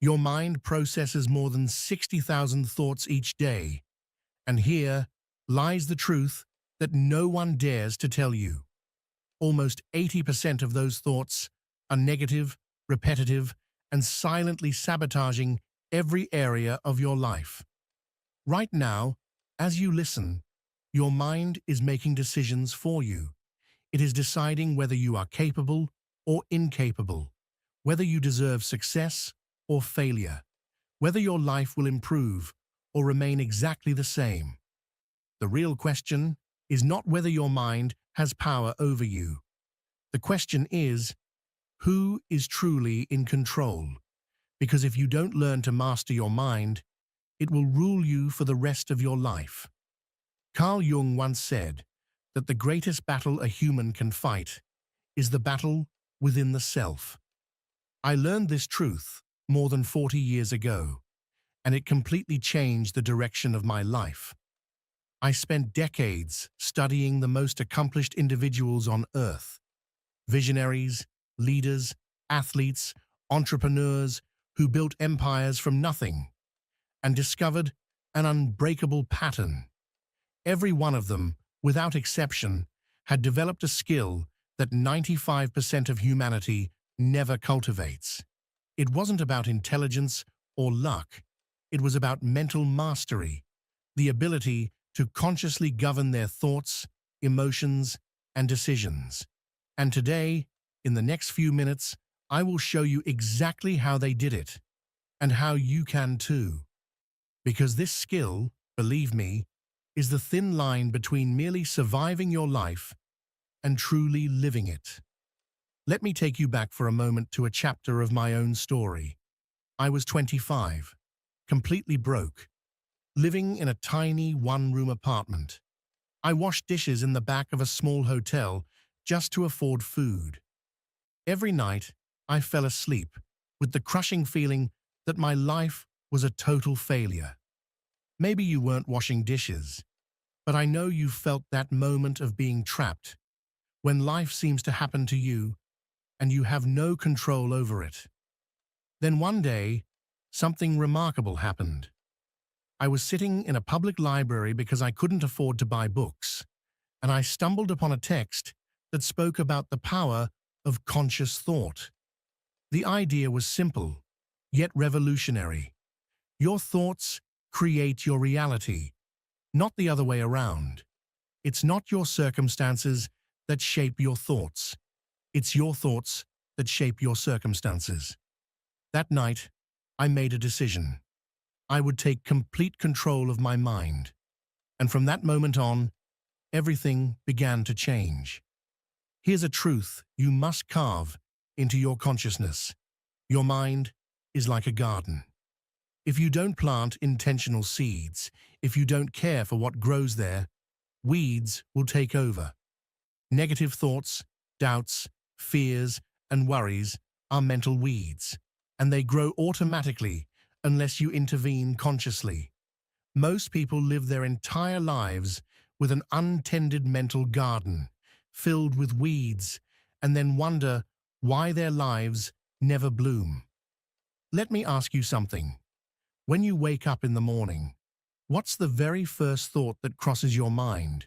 Your mind processes more than 60,000 thoughts each day, and here lies the truth that no one dares to tell you. Almost 80% of those thoughts are negative, repetitive, and silently sabotaging every area of your life. Right now, as you listen, your mind is making decisions for you. It is deciding whether you are capable or incapable, whether you deserve success or failure, whether your life will improve or remain exactly the same. The real question is not whether your mind has power over you. The question is, who is truly in control? Because if you don't learn to master your mind, it will rule you for the rest of your life. Carl Jung once said that the greatest battle a human can fight is the battle within the self. I learned this truth more than 40 years ago, and it completely changed the direction of my life. I spent decades studying the most accomplished individuals on earth, visionaries, leaders, athletes, entrepreneurs who built empires from nothing, and discovered an unbreakable pattern. Every one of them, without exception, had developed a skill that 95% of humanity never cultivates. It wasn't about intelligence or luck. It was about mental mastery, the ability to consciously govern their thoughts, emotions, and decisions. And today, in the next few minutes, I will show you exactly how they did it, and how you can too. Because this skill, believe me, is the thin line between merely surviving your life and truly living it. Let me take you back for a moment to a chapter of my own story. I was 25, completely broke, living in a tiny one-room apartment. I washed dishes in the back of a small hotel just to afford food. Every night, I fell asleep with the crushing feeling that my life was a total failure. Maybe you weren't washing dishes, but I know you felt that moment of being trapped, when life seems to happen to you and you have no control over it. Then one day, something remarkable happened. I was sitting in a public library because I couldn't afford to buy books, and I stumbled upon a text that spoke about the power of conscious thought. The idea was simple, yet revolutionary. Your thoughts create your reality, not the other way around. It's not your circumstances that shape your thoughts. It's your thoughts that shape your circumstances. That night, I made a decision. I would take complete control of my mind. And from that moment on, everything began to change. Here's a truth you must carve into your consciousness. Your mind is like a garden. If you don't plant intentional seeds, if you don't care for what grows there, weeds will take over. Negative thoughts, doubts, fears, and worries are mental weeds, and they grow automatically unless you intervene consciously. Most people live their entire lives with an untended mental garden, filled with weeds, and then wonder why their lives never bloom. Let me ask you something. When you wake up in the morning, what's the very first thought that crosses your mind?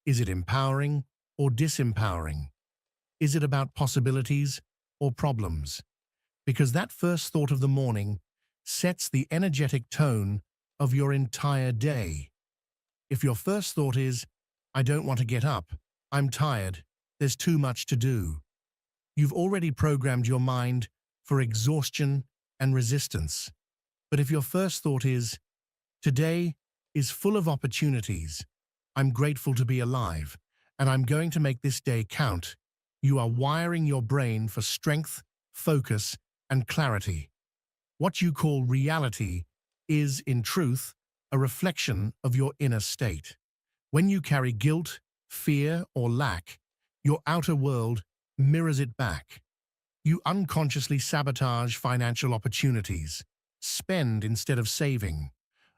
Is it empowering or disempowering? Is it about possibilities or problems? Because that first thought of the morning sets the energetic tone of your entire day. If your first thought is, I don't want to get up, I'm tired, there's too much to do, you've already programmed your mind for exhaustion and resistance. But if your first thought is, today is full of opportunities, I'm grateful to be alive, and I'm going to make this day count, you are wiring your brain for strength, focus, and clarity. What you call reality is, in truth, a reflection of your inner state. When you carry guilt, fear, or lack, your outer world mirrors it back. You unconsciously sabotage financial opportunities, spend instead of saving,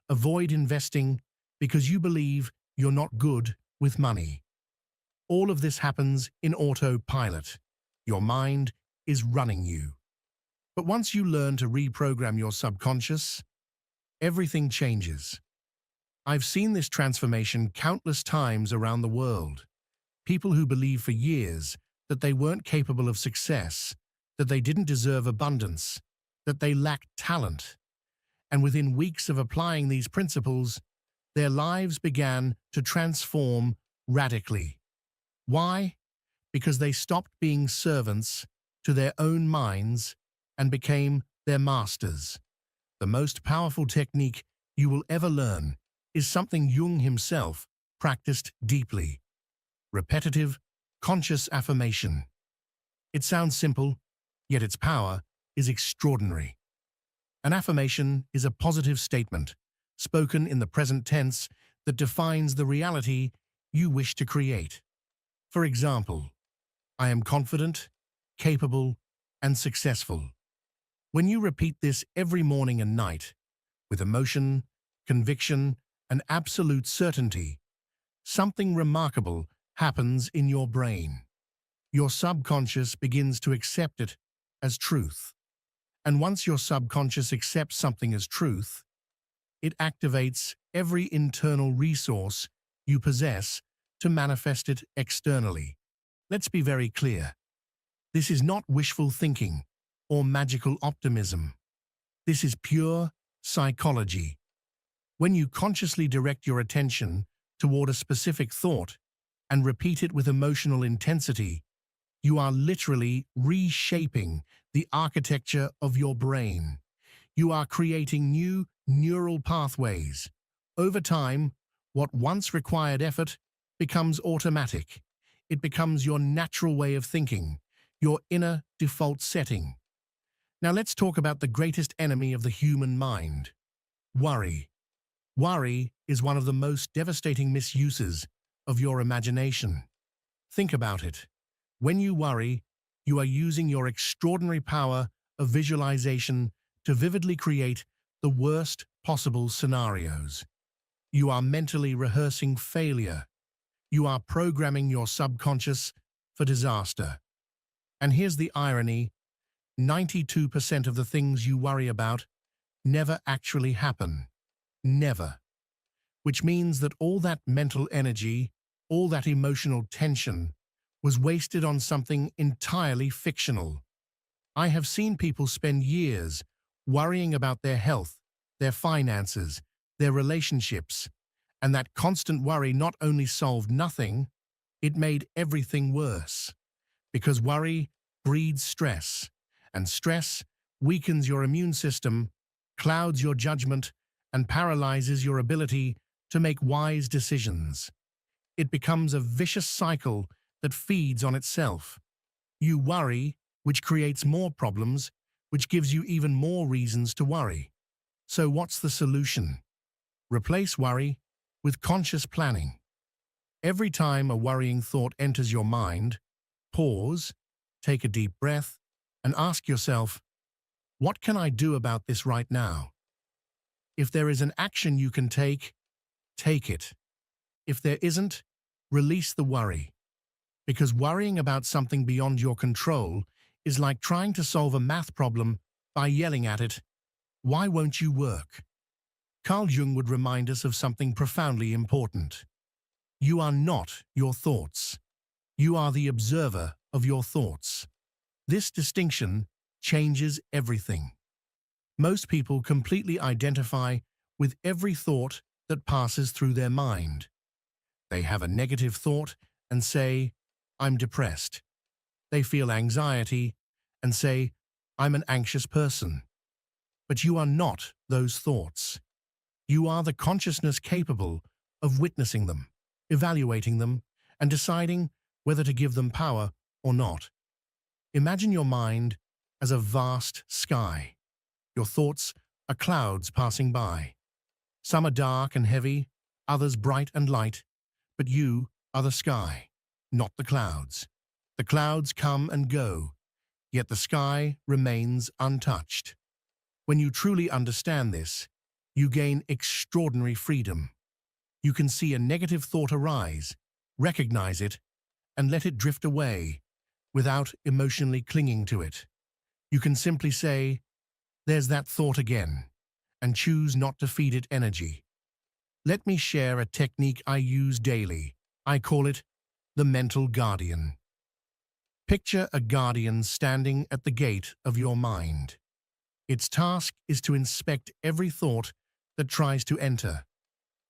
avoid investing because you believe you're not good with money. All of this happens in autopilot. Your mind is running you. But once you learn to reprogram your subconscious, everything changes. I've seen this transformation countless times around the world. People who believed for years that they weren't capable of success, that they didn't deserve abundance, that they lacked talent. And within weeks of applying these principles, their lives began to transform radically. Why? Because they stopped being servants to their own minds and became their masters. The most powerful technique you will ever learn is something Jung himself practiced deeply: repetitive, conscious affirmation. It sounds simple, yet its power is extraordinary. An affirmation is a positive statement, spoken in the present tense, that defines the reality you wish to create. For example, I am confident, capable, and successful. When you repeat this every morning and night, with emotion, conviction, and absolute certainty, something remarkable happens in your brain. Your subconscious begins to accept it as truth. And once your subconscious accepts something as truth, it activates every internal resource you possess to manifest it externally. Let's be very clear. This is not wishful thinking or magical optimism. This is pure psychology. When you consciously direct your attention toward a specific thought and repeat it with emotional intensity, you are literally reshaping the architecture of your brain. You are creating new neural pathways. Over time, what once required effort becomes automatic. It becomes your natural way of thinking, your inner default setting. Now let's talk about the greatest enemy of the human mind: worry. Worry is one of the most devastating misuses of your imagination. Think about it. When you worry, you are using your extraordinary power of visualization to vividly create the worst possible scenarios. You are mentally rehearsing failure. You are programming your subconscious for disaster. And here's the irony: 92% of the things you worry about never actually happen. Never. Which means that all that mental energy, all that emotional tension, was wasted on something entirely fictional. I have seen people spend years worrying about their health, their finances, their relationships, and that constant worry not only solved nothing, it made everything worse. Because worry breeds stress, and stress weakens your immune system, clouds your judgment, and paralyzes your ability to make wise decisions. It becomes a vicious cycle that feeds on itself. You worry, which creates more problems, which gives you even more reasons to worry. So what's the solution? Replace worry with conscious planning. Every time a worrying thought enters your mind, pause, take a deep breath, and ask yourself, what can I do about this right now? If there is an action you can take it. If there isn't, release the worry. Because worrying about something beyond your control is like trying to solve a math problem by yelling at it, "Why won't you work?" Carl Jung would remind us of something profoundly important. You are not your thoughts. You are the observer of your thoughts. This distinction changes everything. Most people completely identify with every thought that passes through their mind. They have a negative thought and say, "I'm depressed." They feel anxiety and say, "I'm an anxious person." But you are not those thoughts. You are the consciousness capable of witnessing them, evaluating them, and deciding whether to give them power or not. Imagine your mind as a vast sky. Your thoughts are clouds passing by. Some are dark and heavy, others bright and light, but you are the sky, not the clouds. The clouds come and go, yet the sky remains untouched. When you truly understand this, you gain extraordinary freedom. You can see a negative thought arise, recognize it, and let it drift away without emotionally clinging to it. You can simply say, "There's that thought again," and choose not to feed it energy. Let me share a technique I use daily. I call it the mental guardian. Picture a guardian standing at the gate of your mind. Its task is to inspect every thought that tries to enter.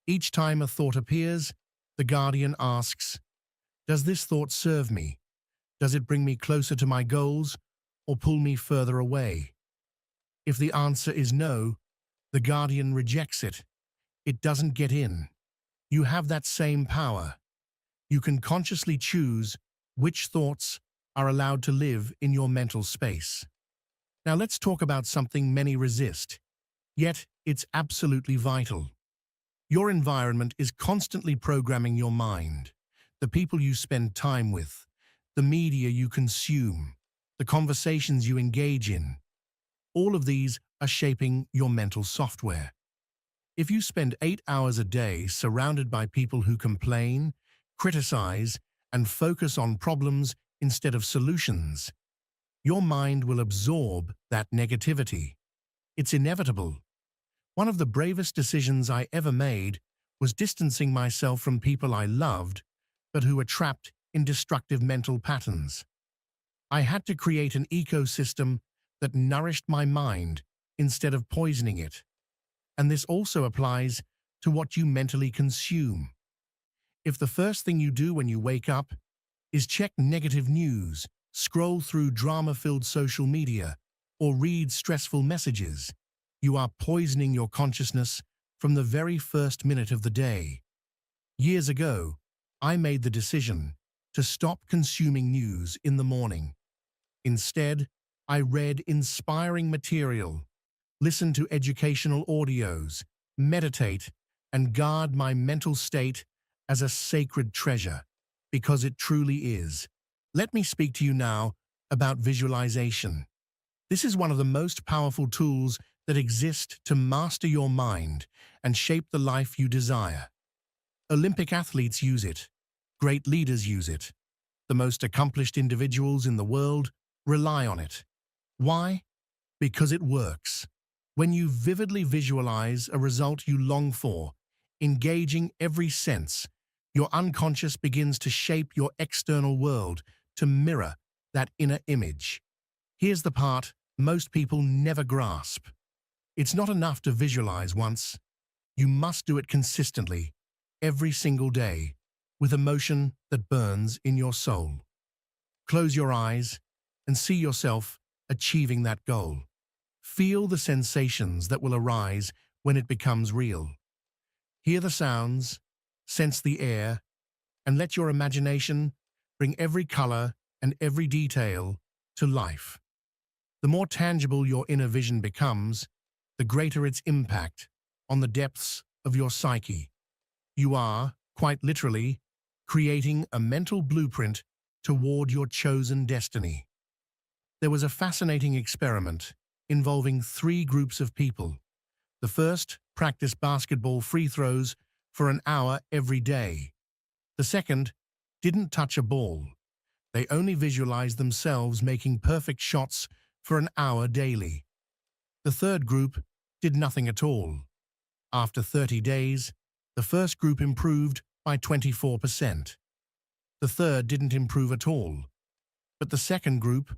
Each time a thought appears, the guardian asks, "Does this thought serve me? Does it bring me closer to my goals or pull me further away?" If the answer is no, the guardian rejects it. It doesn't get in. You have that same power. You can consciously choose which thoughts are allowed to live in your mental space. Now let's talk about something many resist, yet it's absolutely vital. Your environment is constantly programming your mind. The people you spend time with, the media you consume, the conversations you engage in, all of these are shaping your mental software. If you spend 8 hours a day surrounded by people who complain, criticize, and focus on problems instead of solutions, your mind will absorb that negativity. It's inevitable. One of the bravest decisions I ever made was distancing myself from people I loved, but who were trapped in destructive mental patterns. I had to create an ecosystem that nourished my mind instead of poisoning it. And this also applies to what you mentally consume. If the first thing you do when you wake up is check negative news, scroll through drama-filled social media, or read stressful messages, you are poisoning your consciousness from the very first minute of the day. Years ago, I made the decision to stop consuming news in the morning. Instead, I read inspiring material, listened to educational audios, meditate, and guard my mental state as a sacred treasure, because it truly is. Let me speak to you now about visualization. This is one of the most powerful tools that exist to master your mind and shape the life you desire. Olympic athletes use it. Great leaders use it. The most accomplished individuals in the world rely on it. Why? Because it works. When you vividly visualize a result you long for, engaging every sense, your unconscious begins to shape your external world to mirror that inner image. Here's the part most people never grasp. It's not enough to visualize once. You must do it consistently, every single day, with emotion that burns in your soul. Close your eyes and see yourself achieving that goal. Feel the sensations that will arise when it becomes real. Hear the sounds, sense the air, and let your imagination bring every color and every detail to life. The more tangible your inner vision becomes, the greater its impact on the depths of your psyche. You are, quite literally, creating a mental blueprint toward your chosen destiny. There was a fascinating experiment involving 3 groups of people. The first practiced basketball free throws for an hour every day. The second didn't touch a ball. They only visualized themselves making perfect shots for an hour daily. The third group did nothing at all. After 30 days, the first group improved by 24%. The third didn't improve at all. But the second group,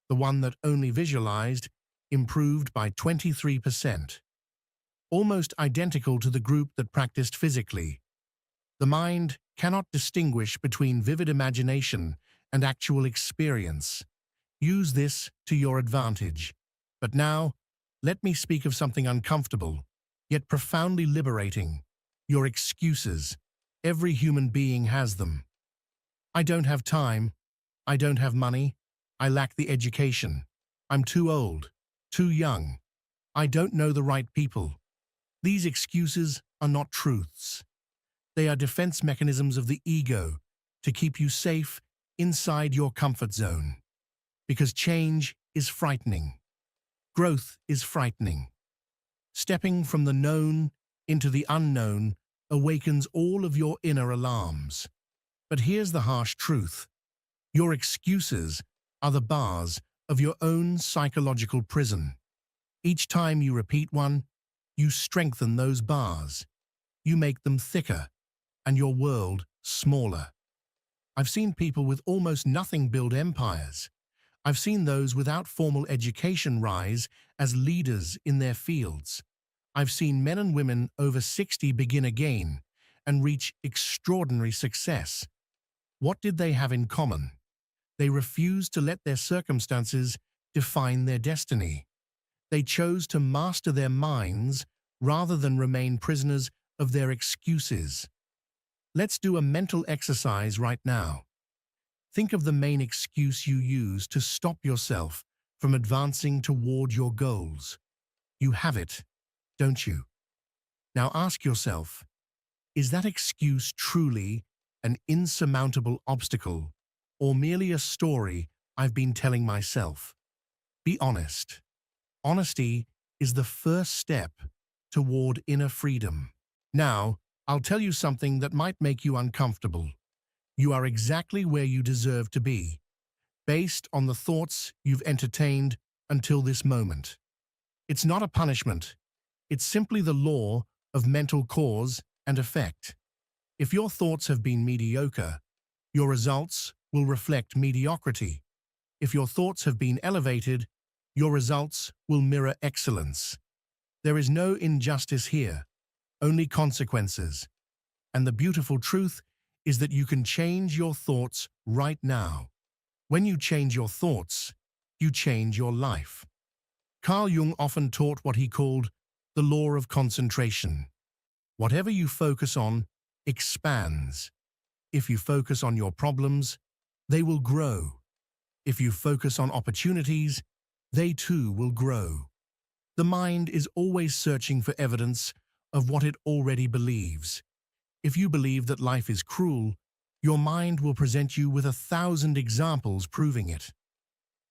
the one that only visualized, improved by 23%. Almost identical to the group that practiced physically. The mind cannot distinguish between vivid imagination and actual experience. Use this to your advantage. But now, let me speak of something uncomfortable, yet profoundly liberating. Your excuses. Every human being has them. I don't have time. I don't have money. I lack the education. I'm too old, too young. I don't know the right people. These excuses are not truths. They are defense mechanisms of the ego to keep you safe inside your comfort zone. Because change is frightening. Growth is frightening. Stepping from the known into the unknown awakens all of your inner alarms. But here's the harsh truth. Your excuses are the bars of your own psychological prison. Each time you repeat one, you strengthen those bars. You make them thicker, and your world smaller. I've seen people with almost nothing build empires. I've seen those without formal education rise as leaders in their fields. I've seen men and women over 60 begin again and reach extraordinary success. What did they have in common? They refused to let their circumstances define their destiny. They chose to master their minds rather than remain prisoners of their excuses. Let's do a mental exercise right now. Think of the main excuse you use to stop yourself from advancing toward your goals. You have it, don't you? Now ask yourself, is that excuse truly an insurmountable obstacle or merely a story I've been telling myself? Be honest. Honesty is the first step toward inner freedom. Now, I'll tell you something that might make you uncomfortable. You are exactly where you deserve to be, based on the thoughts you've entertained until this moment. It's not a punishment. It's simply the law of mental cause and effect. If your thoughts have been mediocre, your results will reflect mediocrity. If your thoughts have been elevated, your results will mirror excellence. There is no injustice here, only consequences. And the beautiful truth is that you can change your thoughts right now. When you change your thoughts, you change your life. Carl Jung often taught what he called the law of concentration. Whatever you focus on expands. If you focus on your problems, they will grow. If you focus on opportunities, they too will grow. The mind is always searching for evidence of what it already believes. If you believe that life is cruel, your mind will present you with 1,000 examples proving it.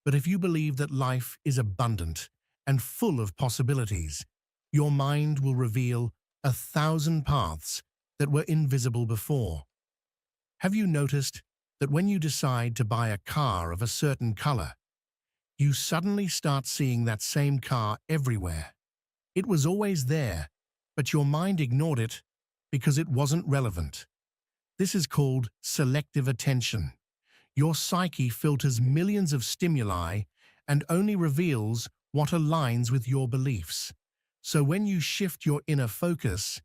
But if you believe that life is abundant and full of possibilities, your mind will reveal 1,000 paths that were invisible before. Have you noticed that when you decide to buy a car of a certain color, you suddenly start seeing that same car everywhere? It was always there, but your mind ignored it because it wasn't relevant. This is called selective attention. Your psyche filters millions of stimuli and only reveals what aligns with your beliefs. So when you shift your inner focus,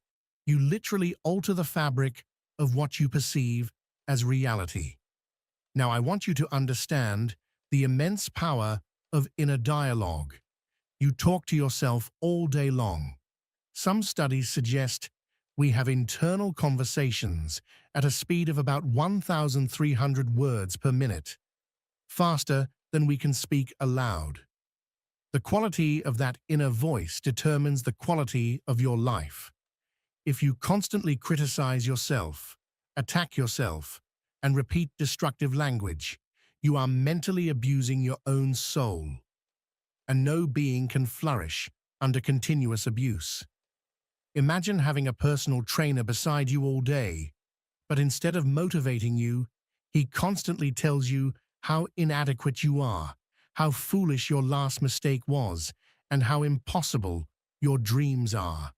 you literally alter the fabric of what you perceive as reality. Now I want you to understand the immense power of inner dialogue. You talk to yourself all day long. Some studies suggest we have internal conversations at a speed of about 1,300 words per minute, faster than we can speak aloud. The quality of that inner voice determines the quality of your life. If you constantly criticize yourself, attack yourself, and repeat destructive language, you are mentally abusing your own soul. And no being can flourish under continuous abuse. Imagine having a personal trainer beside you all day, but instead of motivating you, he constantly tells you how inadequate you are, how foolish your last mistake was, and how impossible your dreams are.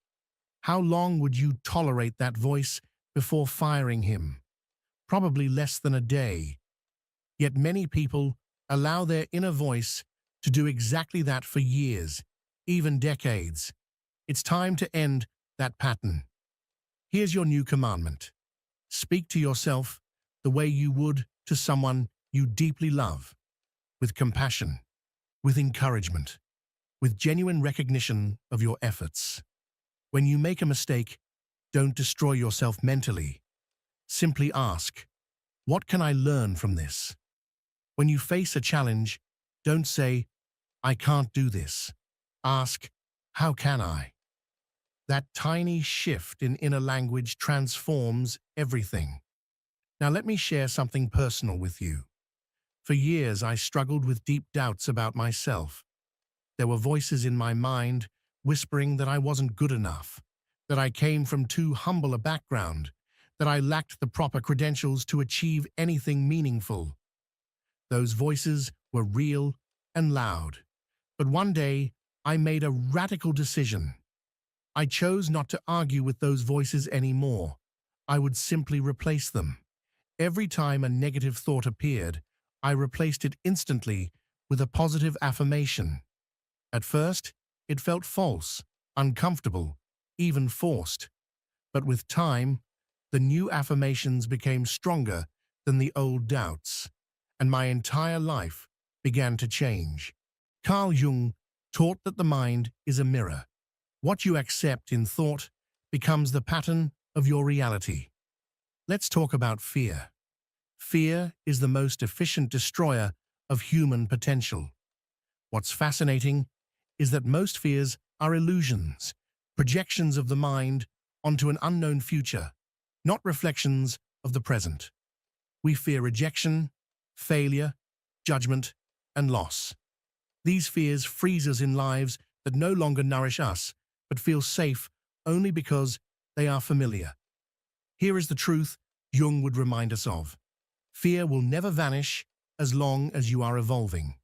How long would you tolerate that voice before firing him? Probably less than a day. Yet many people allow their inner voice to do exactly that for years, even decades. It's time to end that pattern. Here's your new commandment. Speak to yourself the way you would to someone you deeply love, with compassion, with encouragement, with genuine recognition of your efforts. When you make a mistake, don't destroy yourself mentally. Simply ask, what can I learn from this? When you face a challenge, don't say, I can't do this. Ask, how can I? That tiny shift in inner language transforms everything. Now let me share something personal with you. For years, I struggled with deep doubts about myself. There were voices in my mind whispering that I wasn't good enough, that I came from too humble a background, that I lacked the proper credentials to achieve anything meaningful. Those voices were real and loud. But one day, I made a radical decision. I chose not to argue with those voices anymore. I would simply replace them. Every time a negative thought appeared, I replaced it instantly with a positive affirmation. At first, it felt false, uncomfortable, even forced. But with time, the new affirmations became stronger than the old doubts, and my entire life began to change. Carl Jung taught that the mind is a mirror. What you accept in thought becomes the pattern of your reality. Let's talk about fear. Fear is the most efficient destroyer of human potential. What's fascinating is that most fears are illusions, projections of the mind onto an unknown future, not reflections of the present. We fear rejection, failure, judgment, and loss. These fears freeze us in lives that no longer nourish us, but feel safe only because they are familiar. Here is the truth Jung would remind us of. Fear will never vanish as long as you are evolving.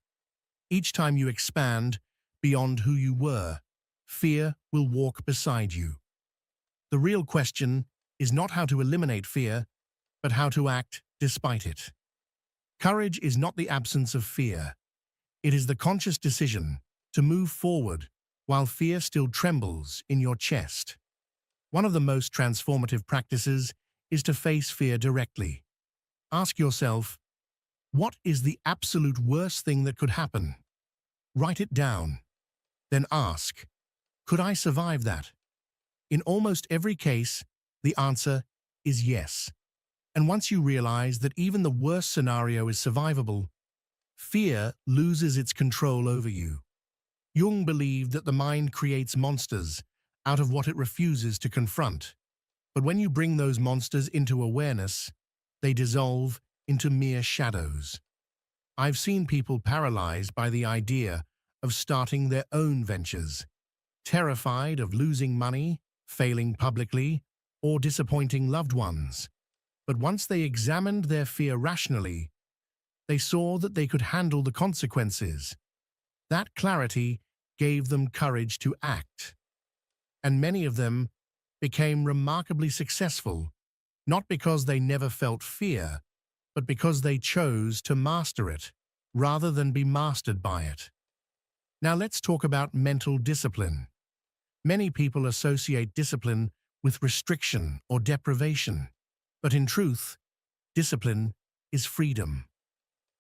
Each time you expand beyond who you were, fear will walk beside you. The real question is not how to eliminate fear, but how to act despite it. Courage is not the absence of fear. It is the conscious decision to move forward while fear still trembles in your chest. One of the most transformative practices is to face fear directly. Ask yourself, what is the absolute worst thing that could happen? Write it down. Then ask, could I survive that? In almost every case, the answer is yes. And once you realize that even the worst scenario is survivable, fear loses its control over you. Jung believed that the mind creates monsters out of what it refuses to confront. But when you bring those monsters into awareness, they dissolve into mere shadows. I've seen people paralyzed by the idea of starting their own ventures, terrified of losing money, failing publicly, or disappointing loved ones. But once they examined their fear rationally, they saw that they could handle the consequences. That clarity gave them courage to act. And many of them became remarkably successful, not because they never felt fear, but because they chose to master it rather than be mastered by it. Now let's talk about mental discipline. Many people associate discipline with restriction or deprivation, but in truth, discipline is freedom.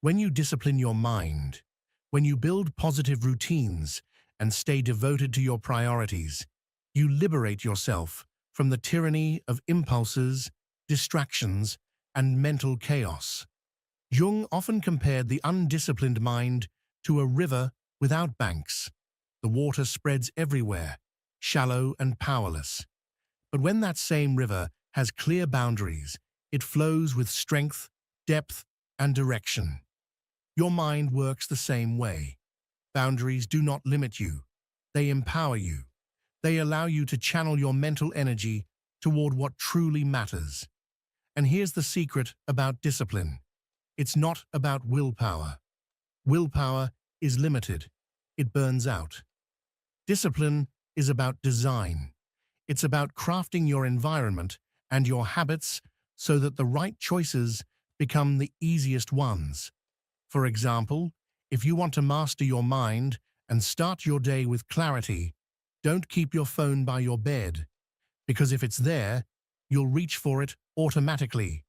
When you discipline your mind, when you build positive routines and stay devoted to your priorities, you liberate yourself from the tyranny of impulses, distractions, and mental chaos. Jung often compared the undisciplined mind to a river without banks. The water spreads everywhere, shallow and powerless. But when that same river has clear boundaries, it flows with strength, depth, and direction. Your mind works the same way. Boundaries do not limit you. They empower you. They allow you to channel your mental energy toward what truly matters. And here's the secret about discipline. It's not about willpower. Willpower is limited. It burns out. Discipline is about design. It's about crafting your environment and your habits so that the right choices become the easiest ones. For example, if you want to master your mind and start your day with clarity, don't keep your phone by your bed, because if it's there, you'll reach for it automatically,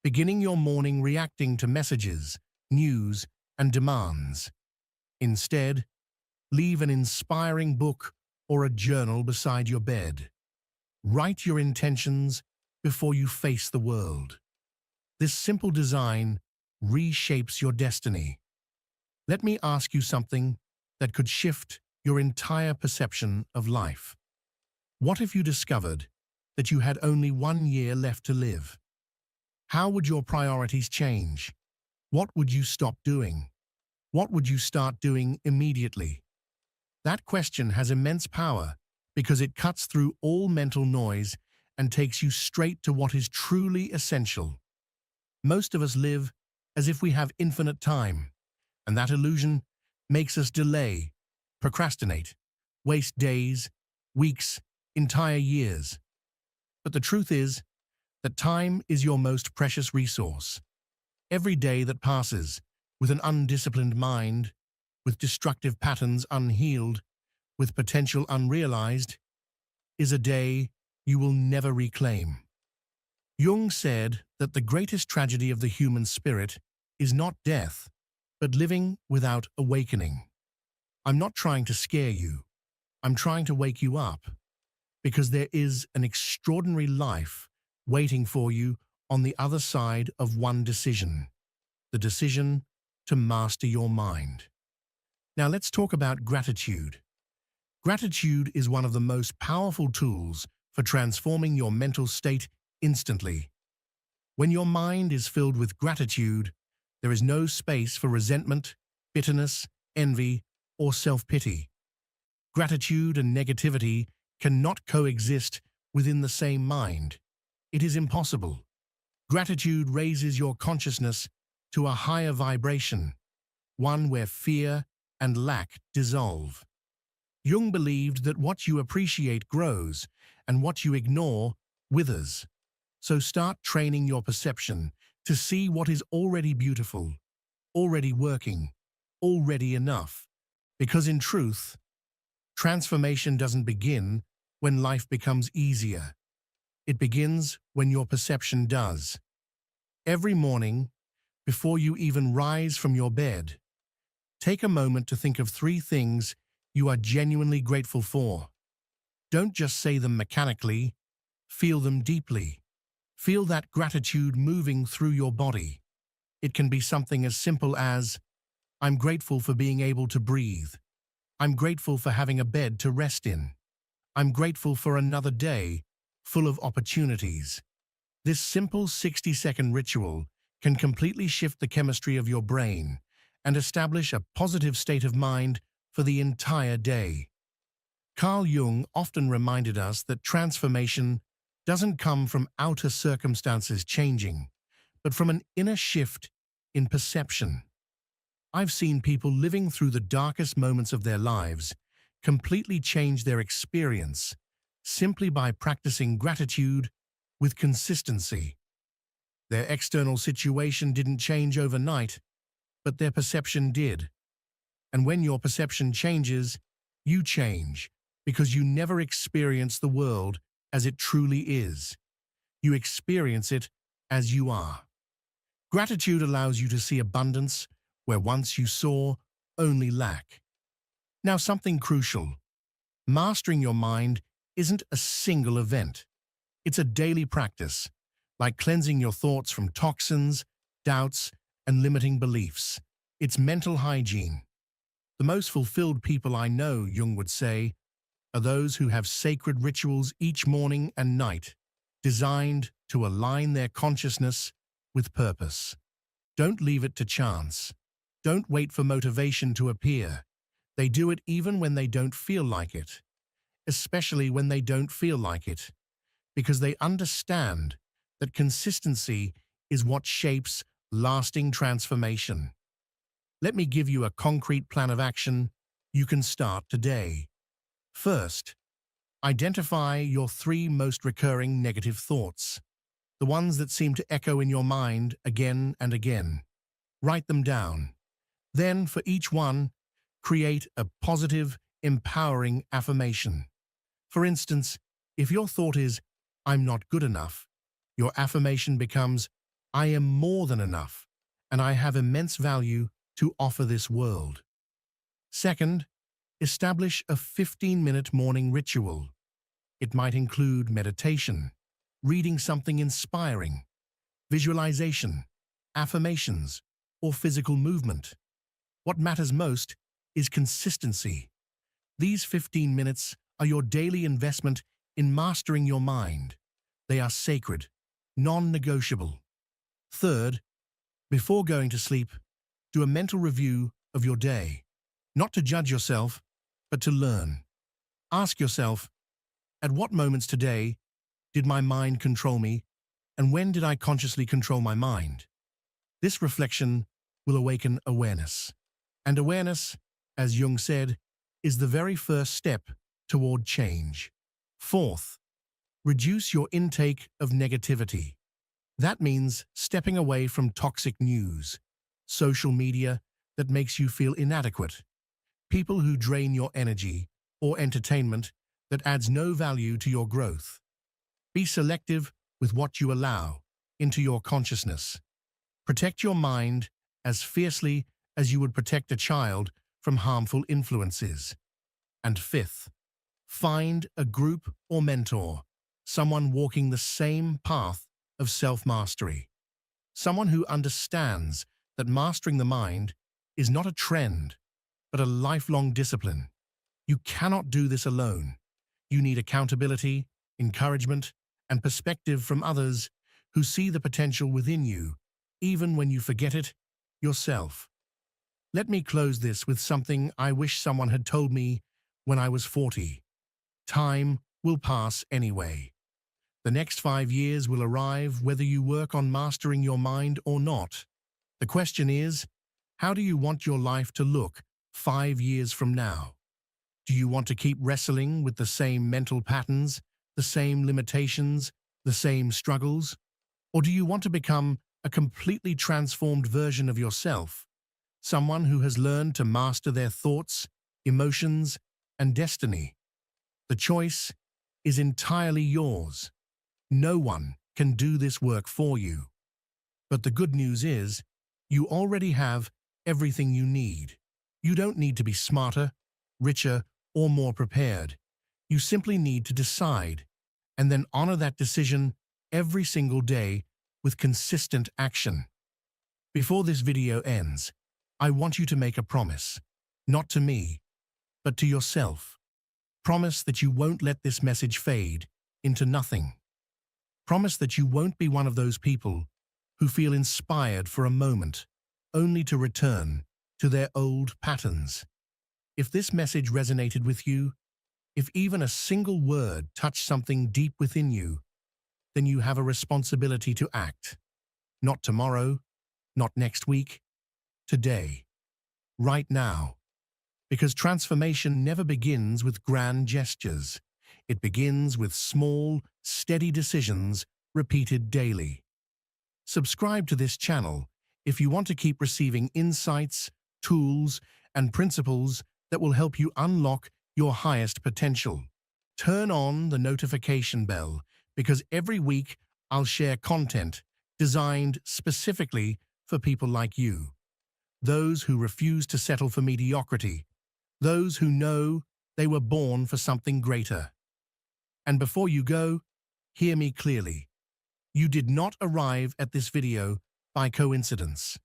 beginning your morning reacting to messages, news, and demands. Instead, leave an inspiring book or a journal beside your bed. Write your intentions before you face the world. This simple design reshapes your destiny. Let me ask you something that could shift your entire perception of life. What if you discovered that you had only 1 year left to live? How would your priorities change? What would you stop doing? What would you start doing immediately? That question has immense power because it cuts through all mental noise and takes you straight to what is truly essential. Most of us live as if we have infinite time, and that illusion makes us delay, procrastinate, waste days, weeks, entire years. But the truth is that time is your most precious resource. Every day that passes with an undisciplined mind, with destructive patterns unhealed, with potential unrealized, is a day you will never reclaim. Jung said that the greatest tragedy of the human spirit is not death, but living without awakening. I'm not trying to scare you. I'm trying to wake you up, because there is an extraordinary life waiting for you on the other side of one decision, the decision to master your mind. Now let's talk about gratitude. Gratitude is one of the most powerful tools for transforming your mental state instantly. When your mind is filled with gratitude, there is no space for resentment, bitterness, envy, or self-pity. Gratitude and negativity cannot coexist within the same mind. It is impossible. Gratitude raises your consciousness to a higher vibration, one where fear and lack dissolve. Jung believed that what you appreciate grows and what you ignore withers. So start training your perception to see what is already beautiful, already working, already enough. Because in truth, transformation doesn't begin when life becomes easier. It begins when your perception does. Every morning, before you even rise from your bed, take a moment to think of 3 things you are genuinely grateful for. Don't just say them mechanically, feel them deeply. Feel that gratitude moving through your body. It can be something as simple as, I'm grateful for being able to breathe. I'm grateful for having a bed to rest in. I'm grateful for another day full of opportunities. This simple 60-second ritual can completely shift the chemistry of your brain and establish a positive state of mind for the entire day. Carl Jung often reminded us that transformation doesn't come from outer circumstances changing, but from an inner shift in perception. I've seen people living through the darkest moments of their lives completely change their experience simply by practicing gratitude with consistency. Their external situation didn't change overnight, but their perception did. And when your perception changes, you change, because you never experience the world as it truly is. You experience it as you are. Gratitude allows you to see abundance where once you saw only lack. Now, something crucial. Mastering your mind isn't a single event. It's a daily practice, like cleansing your thoughts from toxins, doubts, and limiting beliefs. It's mental hygiene. The most fulfilled people I know, Jung would say, are those who have sacred rituals each morning and night, designed to align their consciousness with purpose. Don't leave it to chance. Don't wait for motivation to appear. They do it even when they don't feel like it, especially when they don't feel like it, because they understand that consistency is what shapes lasting transformation. Let me give you a concrete plan of action you can start today. First, identify your 3 most recurring negative thoughts, the ones that seem to echo in your mind again and again. Write them down. Then, for each one, create a positive, empowering affirmation. For instance, if your thought is, I'm not good enough, your affirmation becomes, I am more than enough, and I have immense value to offer this world. Second, establish a 15-minute morning ritual. It might include meditation, reading something inspiring, visualization, affirmations, or physical movement. What matters most is consistency. These 15 minutes are your daily investment in mastering your mind. They are sacred, non-negotiable. Third, before going to sleep, do a mental review of your day, not to judge yourself, but to learn. Ask yourself, at what moments today did my mind control me, and when did I consciously control my mind? This reflection will awaken awareness, and awareness as Jung said, is the very first step toward change. Fourth, reduce your intake of negativity. That means stepping away from toxic news, social media that makes you feel inadequate, people who drain your energy, or entertainment that adds no value to your growth. Be selective with what you allow into your consciousness. Protect your mind as fiercely as you would protect a child from harmful influences. And fifth, find a group or mentor, someone walking the same path of self-mastery. Someone who understands that mastering the mind is not a trend, but a lifelong discipline. You cannot do this alone. You need accountability, encouragement, and perspective from others who see the potential within you, even when you forget it yourself. Let me close this with something I wish someone had told me when I was 40. Time will pass anyway. The next 5 years will arrive whether you work on mastering your mind or not. The question is, how do you want your life to look 5 years from now? Do you want to keep wrestling with the same mental patterns, the same limitations, the same struggles? Or do you want to become a completely transformed version of yourself? Someone who has learned to master their thoughts, emotions, and destiny. The choice is entirely yours. No one can do this work for you. But the good news is, you already have everything you need. You don't need to be smarter, richer, or more prepared. You simply need to decide, and then honor that decision every single day with consistent action. Before this video ends, I want you to make a promise, not to me, but to yourself. Promise that you won't let this message fade into nothing. Promise that you won't be one of those people who feel inspired for a moment, only to return to their old patterns. If this message resonated with you, if even a single word touched something deep within you, then you have a responsibility to act. Not tomorrow, not next week, today, right now. Because transformation never begins with grand gestures. It begins with small, steady decisions repeated daily. Subscribe to this channel if you want to keep receiving insights, tools, and principles that will help you unlock your highest potential. Turn on the notification bell because every week I'll share content designed specifically for people like you. Those who refuse to settle for mediocrity. Those who know they were born for something greater. And before you go, hear me clearly. You did not arrive at this video by coincidence.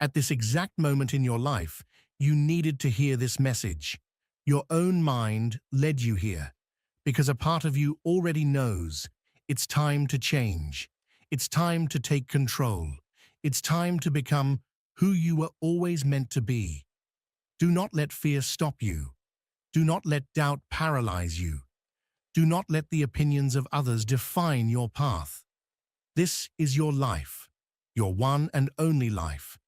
At this exact moment in your life, you needed to hear this message. Your own mind led you here, because a part of you already knows it's time to change. It's time to take control. It's time to become who you were always meant to be. Do not let fear stop you. Do not let doubt paralyze you. Do not let the opinions of others define your path. This is your life, your one and only life,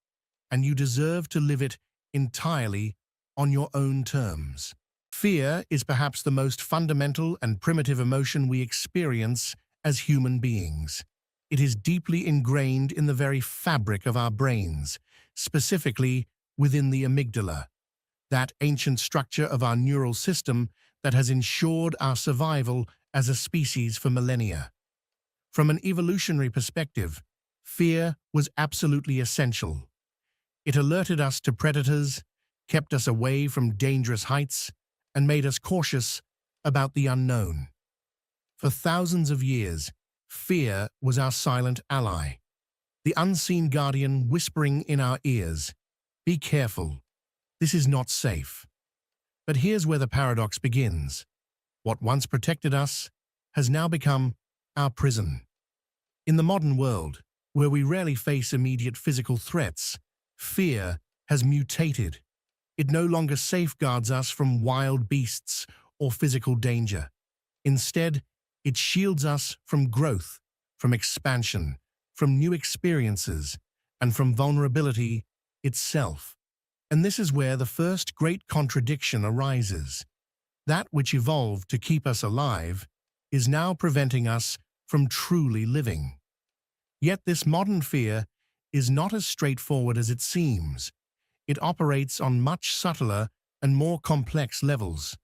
and you deserve to live it entirely on your own terms. Fear is perhaps the most fundamental and primitive emotion we experience as human beings. It is deeply ingrained in the very fabric of our brains, specifically within the amygdala, that ancient structure of our neural system that has ensured our survival as a species for millennia. From an evolutionary perspective, fear was absolutely essential. It alerted us to predators, kept us away from dangerous heights, and made us cautious about the unknown. For thousands of years, fear was our silent ally, the unseen guardian whispering in our ears, "Be careful, this is not safe." But here's where the paradox begins. What once protected us has now become our prison. In the modern world, where we rarely face immediate physical threats, fear has mutated. It no longer safeguards us from wild beasts or physical danger. Instead, it shields us from growth, from expansion, from new experiences, and from vulnerability itself. And this is where the first great contradiction arises. That which evolved to keep us alive is now preventing us from truly living. Yet this modern fear is not as straightforward as it seems. It operates on much subtler and more complex levels.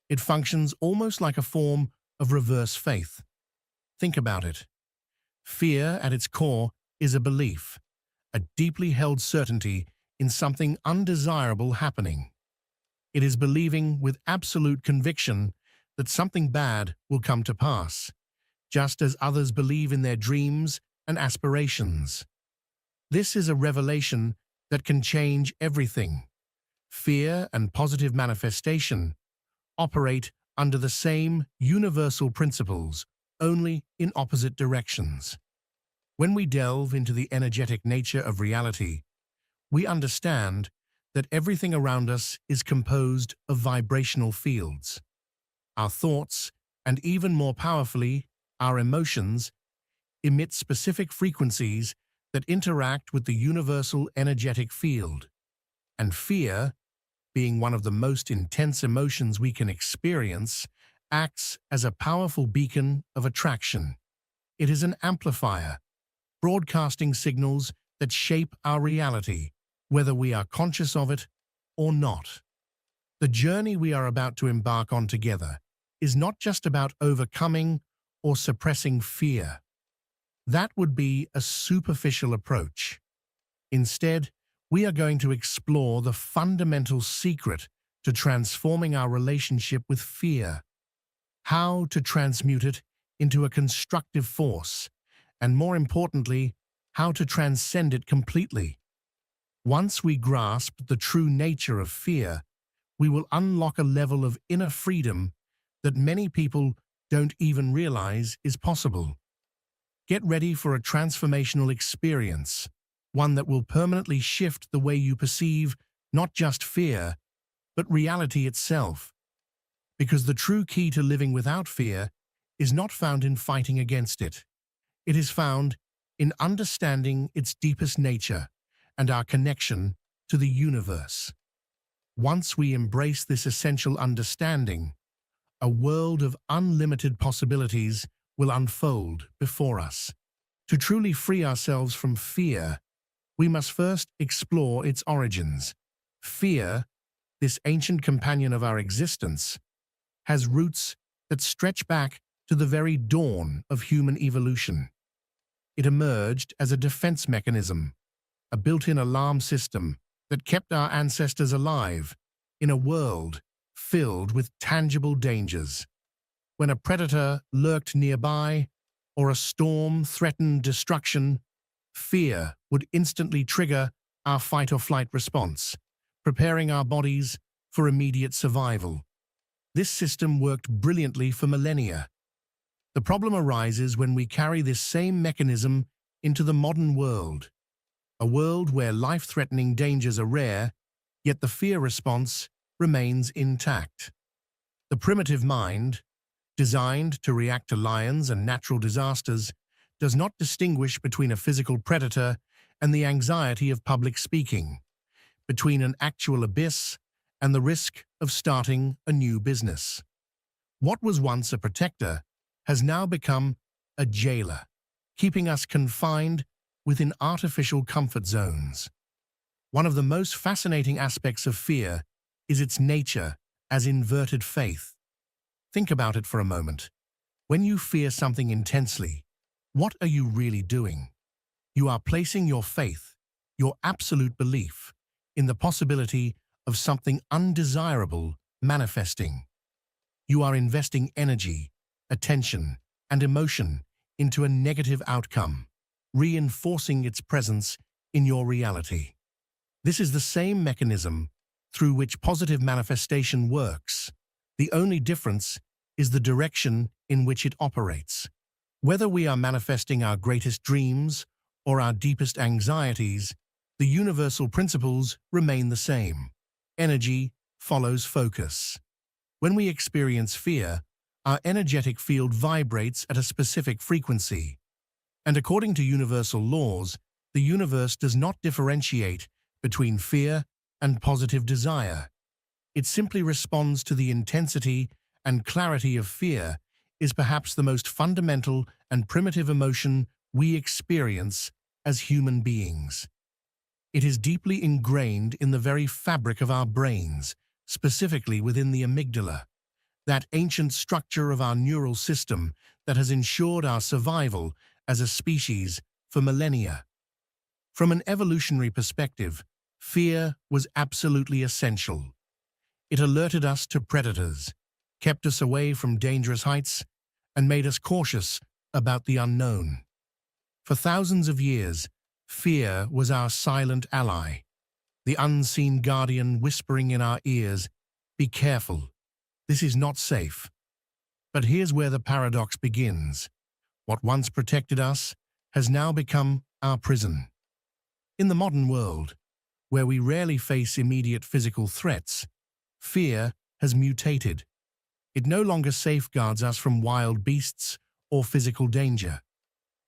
It functions almost like a form of reverse faith. Think about it. Fear, at its core, is a belief, a deeply held certainty in something undesirable happening. It is believing with absolute conviction that something bad will come to pass, just as others believe in their dreams and aspirations. This is a revelation that can change everything. Fear and positive manifestation operate under the same universal principles, only in opposite directions. When we delve into the energetic nature of reality, we understand that everything around us is composed of vibrational fields. Our thoughts, and even more powerfully, our emotions, emit specific frequencies that interact with the universal energetic field. And fear, being one of the most intense emotions we can experience, acts as a powerful beacon of attraction. It is an amplifier, broadcasting signals that shape our reality, whether we are conscious of it or not. The journey we are about to embark on together is not just about overcoming or suppressing fear. That would be a superficial approach. Instead, we are going to explore the fundamental secret to transforming our relationship with fear, how to transmute it into a constructive force, and more importantly, how to transcend it completely. Once we grasp the true nature of fear, we will unlock a level of inner freedom that many people don't even realize is possible. Get ready for a transformational experience, one that will permanently shift the way you perceive not just fear, but reality itself. Because the true key to living without fear is not found in fighting against it. It is found in understanding its deepest nature and our connection to the universe. Once we embrace this essential understanding, a world of unlimited possibilities will unfold before us. To truly free ourselves from fear, we must first explore its origins. Fear, this ancient companion of our existence, has roots that stretch back to the very dawn of human evolution. It emerged as a defense mechanism, a built-in alarm system that kept our ancestors alive in a world filled with tangible dangers. When a predator lurked nearby or a storm threatened destruction, fear would instantly trigger our fight-or-flight response, preparing our bodies for immediate survival. This system worked brilliantly for millennia. The problem arises when we carry this same mechanism into the modern world, a world where life-threatening dangers are rare, yet the fear response remains intact. The primitive mind, designed to react to lions and natural disasters, does not distinguish between a physical predator and the anxiety of public speaking, between an actual abyss and the risk of starting a new business. What was once a protector has now become a jailer, keeping us confined within artificial comfort zones. One of the most fascinating aspects of fear is its nature as inverted faith. Think about it for a moment. When you fear something intensely, what are you really doing? You are placing your faith, your absolute belief, in the possibility of something undesirable manifesting. You are investing energy, attention, and emotion into a negative outcome, reinforcing its presence in your reality. This is the same mechanism through which positive manifestation works. The only difference is the direction in which it operates. Whether we are manifesting our greatest dreams or our deepest anxieties, the universal principles remain the same. Energy follows focus. When we experience fear, our energetic field vibrates at a specific frequency. And according to universal laws, the universe does not differentiate between fear and positive desire. It simply responds to the intensity and clarity of fear is perhaps the most fundamental and primitive emotion we experience as human beings. It is deeply ingrained in the very fabric of our brains, specifically within the amygdala, that ancient structure of our neural system that has ensured our survival as a species for millennia. From an evolutionary perspective, fear was absolutely essential. It alerted us to predators, kept us away from dangerous heights, and made us cautious about the unknown. For thousands of years, fear was our silent ally, the unseen guardian whispering in our ears, "Be careful, this is not safe." But here's where the paradox begins. What once protected us has now become our prison. In the modern world, where we rarely face immediate physical threats, fear has mutated. It no longer safeguards us from wild beasts or physical danger.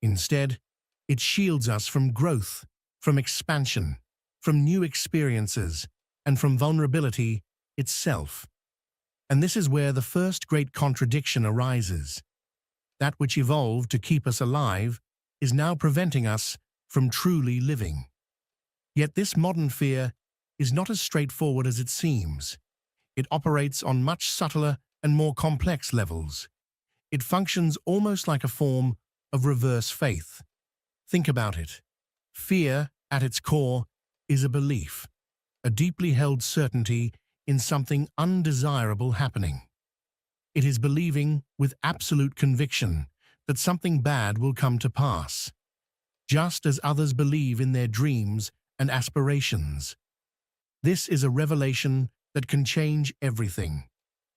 Instead, it shields us from growth, from expansion, from new experiences, and from vulnerability itself. And this is where the first great contradiction arises. That which evolved to keep us alive is now preventing us from truly living. Yet this modern fear is not as straightforward as it seems. It operates on much subtler and more complex levels. It functions almost like a form of reverse faith. Think about it. Fear, at its core, is a belief, a deeply held certainty in something undesirable happening. It is believing with absolute conviction that something bad will come to pass, just as others believe in their dreams and aspirations. This is a revelation that can change everything.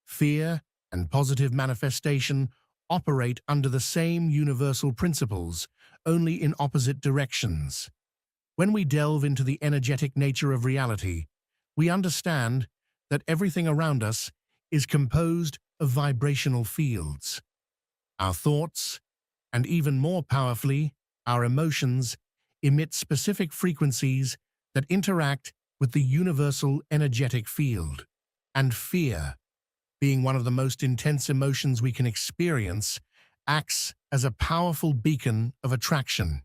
Fear and positive manifestation operate under the same universal principles, only in opposite directions. When we delve into the energetic nature of reality, we understand that everything around us is composed of vibrational fields. Our thoughts, and even more powerfully, our emotions, emit specific frequencies that interact with the universal energetic field. And fear, being one of the most intense emotions we can experience, acts as a powerful beacon of attraction.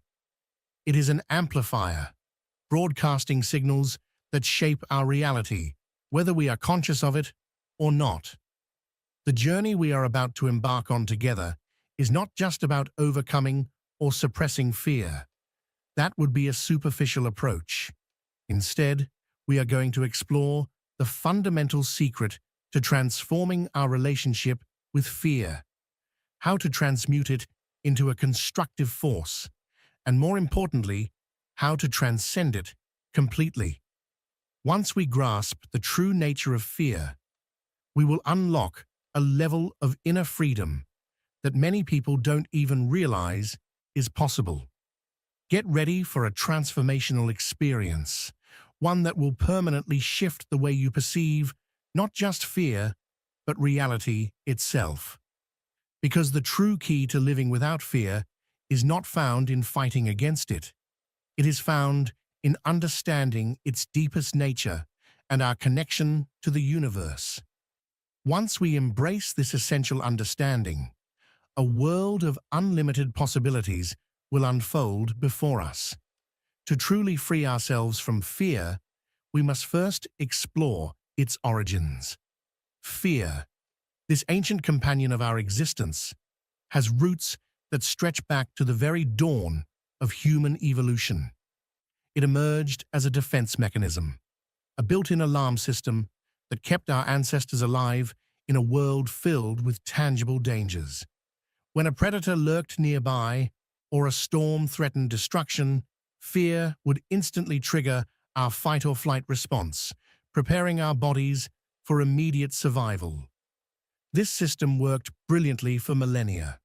It is an amplifier, broadcasting signals that shape our reality, whether we are conscious of it or not. The journey we are about to embark on together is not just about overcoming or suppressing fear. That would be a superficial approach. Instead, we are going to explore the fundamental secret to transforming our relationship with fear, how to transmute it into a constructive force, and more importantly, how to transcend it completely. Once we grasp the true nature of fear, we will unlock a level of inner freedom that many people don't even realize is possible. Get ready for a transformational experience, one that will permanently shift the way you perceive not just fear, but reality itself. Because the true key to living without fear is not found in fighting against it. It is found in understanding its deepest nature and our connection to the universe. Once we embrace this essential understanding, a world of unlimited possibilities will unfold before us. To truly free ourselves from fear, we must first explore its origins. Fear, this ancient companion of our existence, has roots that stretch back to the very dawn of human evolution. It emerged as a defense mechanism, a built-in alarm system that kept our ancestors alive in a world filled with tangible dangers. When a predator lurked nearby or a storm threatened destruction, fear would instantly trigger our fight-or-flight response, preparing our bodies for immediate survival. This system worked brilliantly for millennia.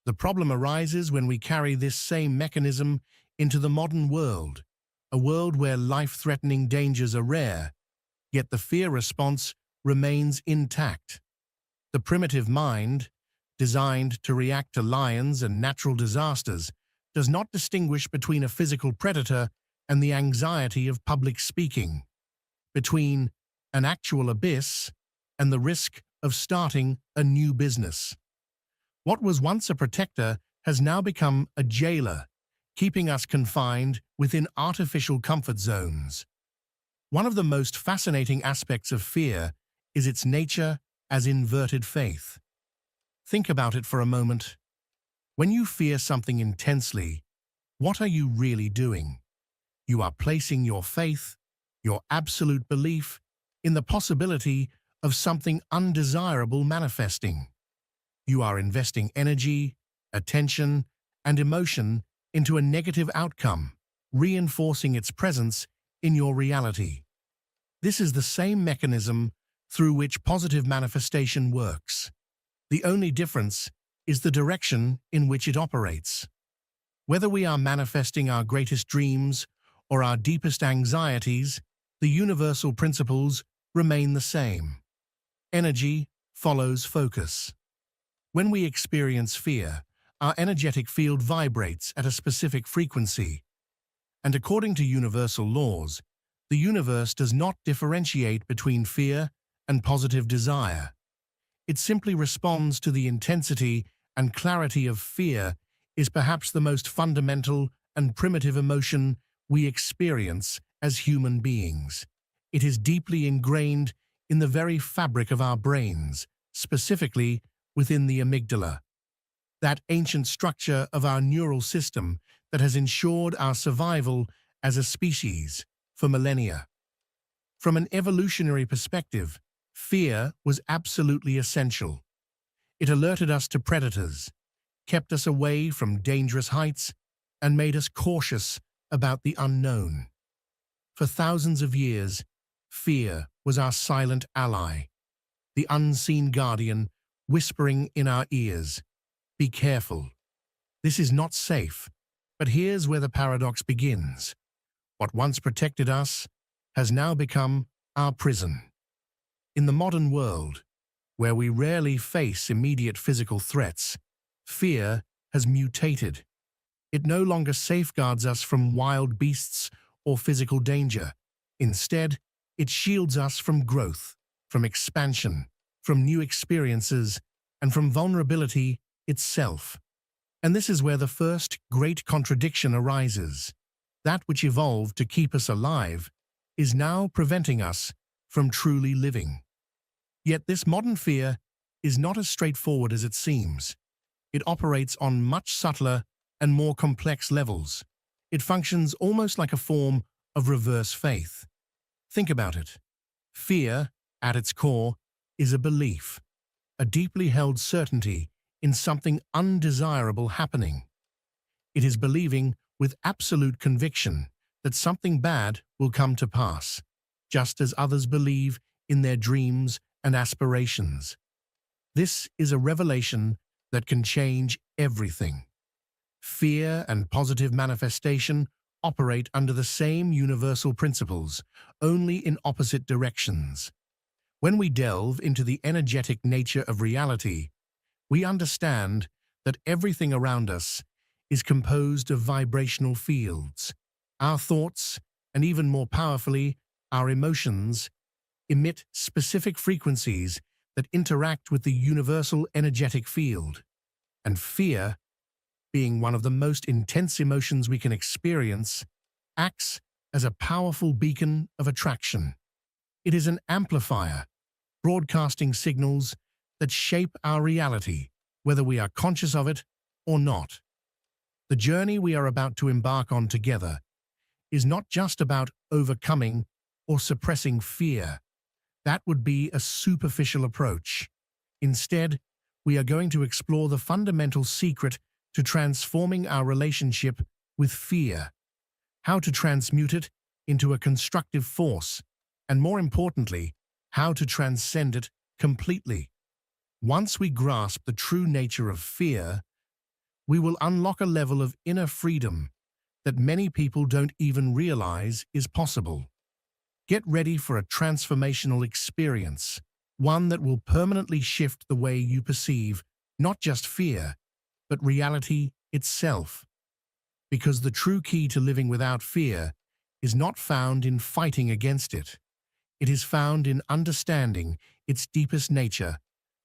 The problem arises when we carry this same mechanism into the modern world, a world where life-threatening dangers are rare, yet the fear response remains intact. The primitive mind, designed to react to lions and natural disasters, does not distinguish between a physical predator and the anxiety of public speaking. between an actual abyss and the risk of starting a new business. What was once a protector has now become a jailer, keeping us confined within artificial comfort zones. One of the most fascinating aspects of fear is its nature as inverted faith. Think about it for a moment. When you fear something intensely, what are you really doing? You are placing your faith, your absolute belief, in the possibility of something undesirable manifesting. You are investing energy, attention, and emotion into a negative outcome, reinforcing its presence in your reality. This is the same mechanism through which positive manifestation works. The only difference is the direction in which it operates. Whether we are manifesting our greatest dreams or our deepest anxieties, the universal principles remain the same. Energy follows focus. When we experience fear, our energetic field vibrates at a specific frequency. And according to universal laws, the universe does not differentiate between fear and positive desire. It simply responds to the intensity and clarity of fear is perhaps the most fundamental and primitive emotion we experience as human beings. It is deeply ingrained in the very fabric of our brains, specifically within the amygdala, that ancient structure of our neural system that has ensured our survival as a species for millennia. From an evolutionary perspective, fear was absolutely essential. It alerted us to predators, kept us away from dangerous heights, and made us cautious about the unknown. For thousands of years, fear was our silent ally, the unseen guardian whispering in our ears, "Be careful. This is not safe." But here's where the paradox begins. What once protected us has now become our prison. In the modern world, where we rarely face immediate physical threats, fear has mutated. It no longer safeguards us from wild beasts or physical danger. Instead, it shields us from growth, from expansion, from new experiences, and from vulnerability itself. And this is where the first great contradiction arises. That which evolved to keep us alive is now preventing us from truly living. Yet this modern fear is not as straightforward as it seems. It operates on much subtler and more complex levels. It functions almost like a form of reverse faith. Think about it. Fear, at its core, is a belief, a deeply held certainty in something undesirable happening. It is believing with absolute conviction that something bad will come to pass, just as others believe in their dreams and aspirations. This is a revelation that can change everything. Fear and positive manifestation operate under the same universal principles, only in opposite directions. When we delve into the energetic nature of reality, we understand that everything around us is composed of vibrational fields. Our thoughts, and even more powerfully, our emotions, emit specific frequencies that interact with the universal energetic field. And fear, being one of the most intense emotions we can experience, acts as a powerful beacon of attraction. It is an amplifier, broadcasting signals that shape our reality, whether we are conscious of it or not. The journey we are about to embark on together is not just about overcoming or suppressing fear. That would be a superficial approach. Instead, we are going to explore the fundamental secret to transforming our relationship with fear, how to transmute it into a constructive force, and more importantly, how to transcend it completely. Once we grasp the true nature of fear, we will unlock a level of inner freedom that many people don't even realize is possible. Get ready for a transformational experience, one that will permanently shift the way you perceive not just fear, but reality itself. Because the true key to living without fear is not found in fighting against it. It is found in understanding its deepest nature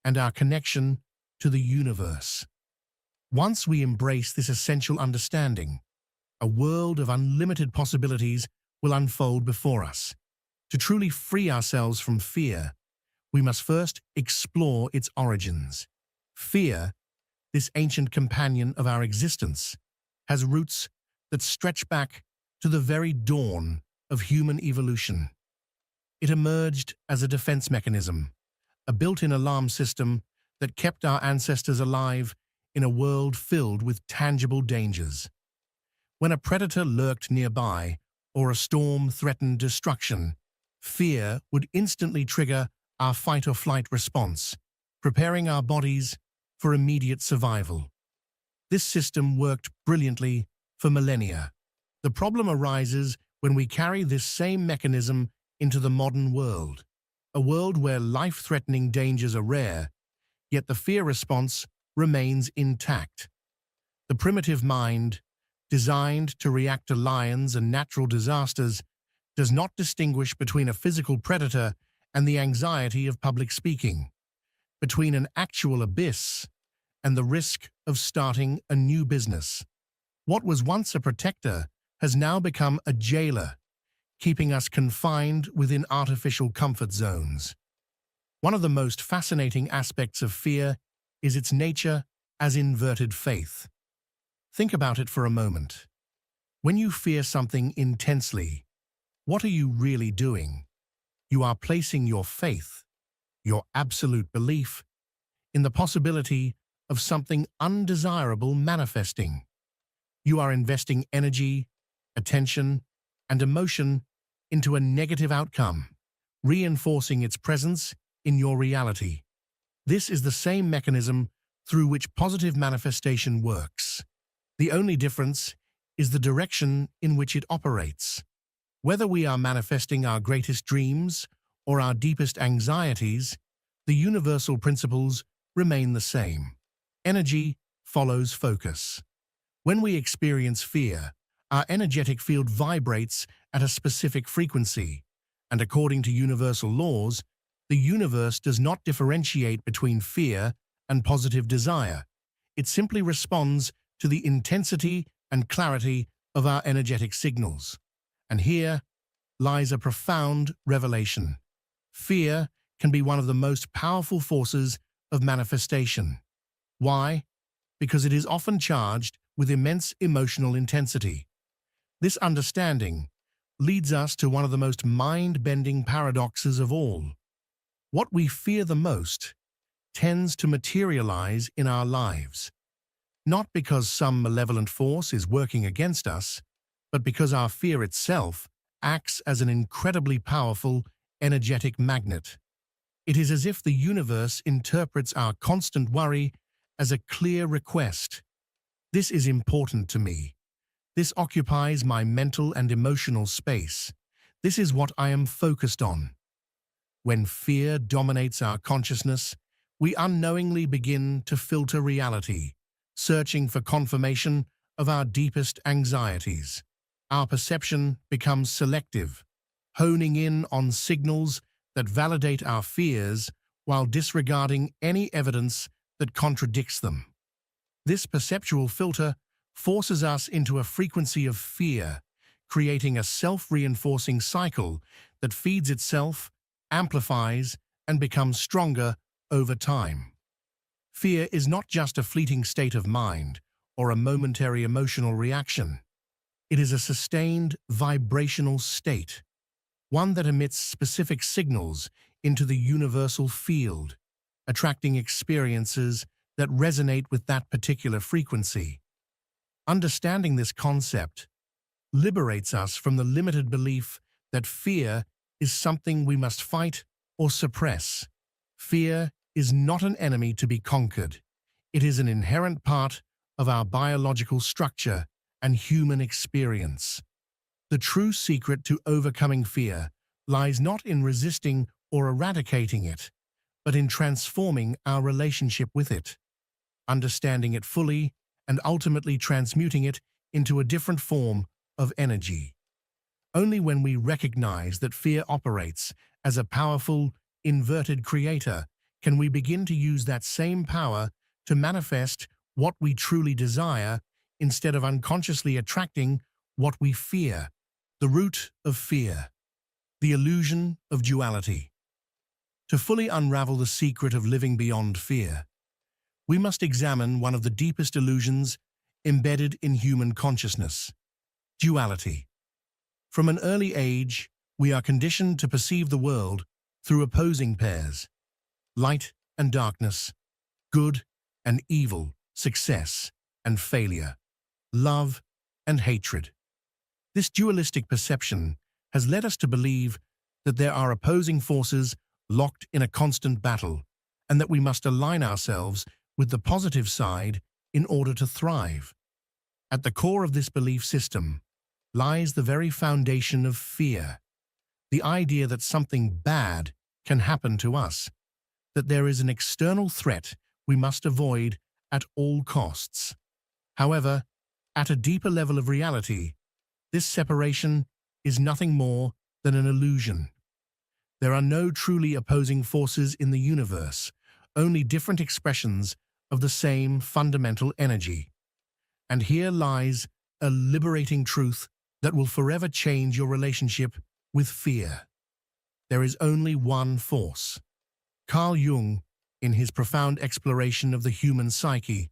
and our connection to the universe. Once we embrace this essential understanding, a world of unlimited possibilities will unfold before us. To truly free ourselves from fear, we must first explore its origins. Fear, this ancient companion of our existence, has roots that stretch back to the very dawn of human evolution. It emerged as a defense mechanism, a built-in alarm system that kept our ancestors alive in a world filled with tangible dangers. When a predator lurked nearby or a storm threatened destruction, fear would instantly trigger our fight-or-flight response, preparing our bodies for immediate survival. This system worked brilliantly for millennia. The problem arises when we carry this same mechanism into the modern world, a world where life-threatening dangers are rare, yet the fear response remains intact. The primitive mind, designed to react to lions and natural disasters, does not distinguish between a physical predator and the anxiety of public speaking, between an actual abyss and the risk of starting a new business. What was once a protector has now become a jailer, keeping us confined within artificial comfort zones. One of the most fascinating aspects of fear is its nature as inverted faith. Think about it for a moment. When you fear something intensely, what are you really doing? You are placing your faith, your absolute belief, in the possibility of something undesirable manifesting. You are investing energy, attention, and emotion into a negative outcome, reinforcing its presence in your reality. This is the same mechanism through which positive manifestation works. The only difference is the direction in which it operates. Whether we are manifesting our greatest dreams or our deepest anxieties, the universal principles remain the same. Energy follows focus. When we experience fear, our energetic field vibrates at a specific frequency, and according to universal laws, the universe does not differentiate between fear and positive desire. It simply responds to the intensity and clarity of our energetic signals. And here lies a profound revelation. Fear can be one of the most powerful forces of manifestation. Why? Because it is often charged with immense emotional intensity. This understanding leads us to one of the most mind-bending paradoxes of all. What we fear the most tends to materialize in our lives, not because some malevolent force is working against us, but because our fear itself acts as an incredibly powerful, energetic magnet. It is as if the universe interprets our constant worry as a clear request. This is important to me. This occupies my mental and emotional space. This is what I am focused on. When fear dominates our consciousness, we unknowingly begin to filter reality, searching for confirmation of our deepest anxieties. Our perception becomes selective, honing in on signals that validate our fears while disregarding any evidence that contradicts them. This perceptual filter forces us into a frequency of fear, creating a self-reinforcing cycle that feeds itself, amplifies, and becomes stronger over time. Fear is not just a fleeting state of mind or a momentary emotional reaction. It is a sustained vibrational state, one that emits specific signals into the universal field, attracting experiences that resonate with that particular frequency. Understanding this concept liberates us from the limited belief that fear is something we must fight or suppress. Fear is not an enemy to be conquered. It is an inherent part of our biological structure and human experience. The true secret to overcoming fear lies not in resisting or eradicating it, but in transforming our relationship with it, understanding it fully, and ultimately transmuting it into a different form of energy. Only when we recognize that fear operates as a powerful, inverted creator can we begin to use that same power to manifest what we truly desire instead of unconsciously attracting what we fear. The root of fear, the illusion of duality. To fully unravel the secret of living beyond fear, we must examine one of the deepest illusions embedded in human consciousness: duality. From an early age, we are conditioned to perceive the world through opposing pairs: light and darkness, good and evil, success and failure, love and hatred. This dualistic perception has led us to believe that there are opposing forces locked in a constant battle, and that we must align ourselves with the positive side in order to thrive. At the core of this belief system lies the very foundation of fear, the idea that something bad can happen to us, that there is an external threat we must avoid at all costs. However, at a deeper level of reality, this separation is nothing more than an illusion. There are no truly opposing forces in the universe, only different expressions of the same fundamental energy. And here lies a liberating truth that will forever change your relationship with fear. There is only one force. Carl Jung, in his profound exploration of the human psyche,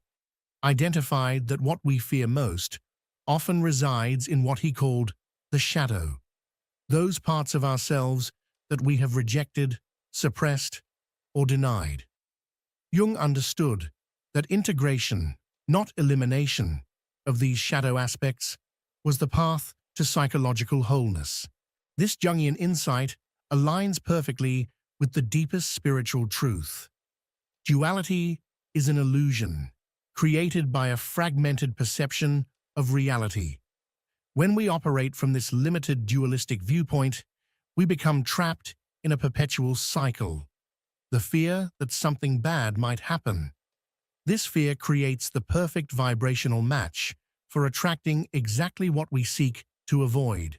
identified that what we fear most often resides in what he called the shadow, those parts of ourselves that we have rejected, suppressed, or denied. Jung understood that integration, not elimination, of these shadow aspects was the path to psychological wholeness. This Jungian insight aligns perfectly with the deepest spiritual truth. Duality is an illusion created by a fragmented perception of reality. When we operate from this limited dualistic viewpoint, we become trapped in a perpetual cycle. The fear that something bad might happen. This fear creates the perfect vibrational match for attracting exactly what we seek to avoid.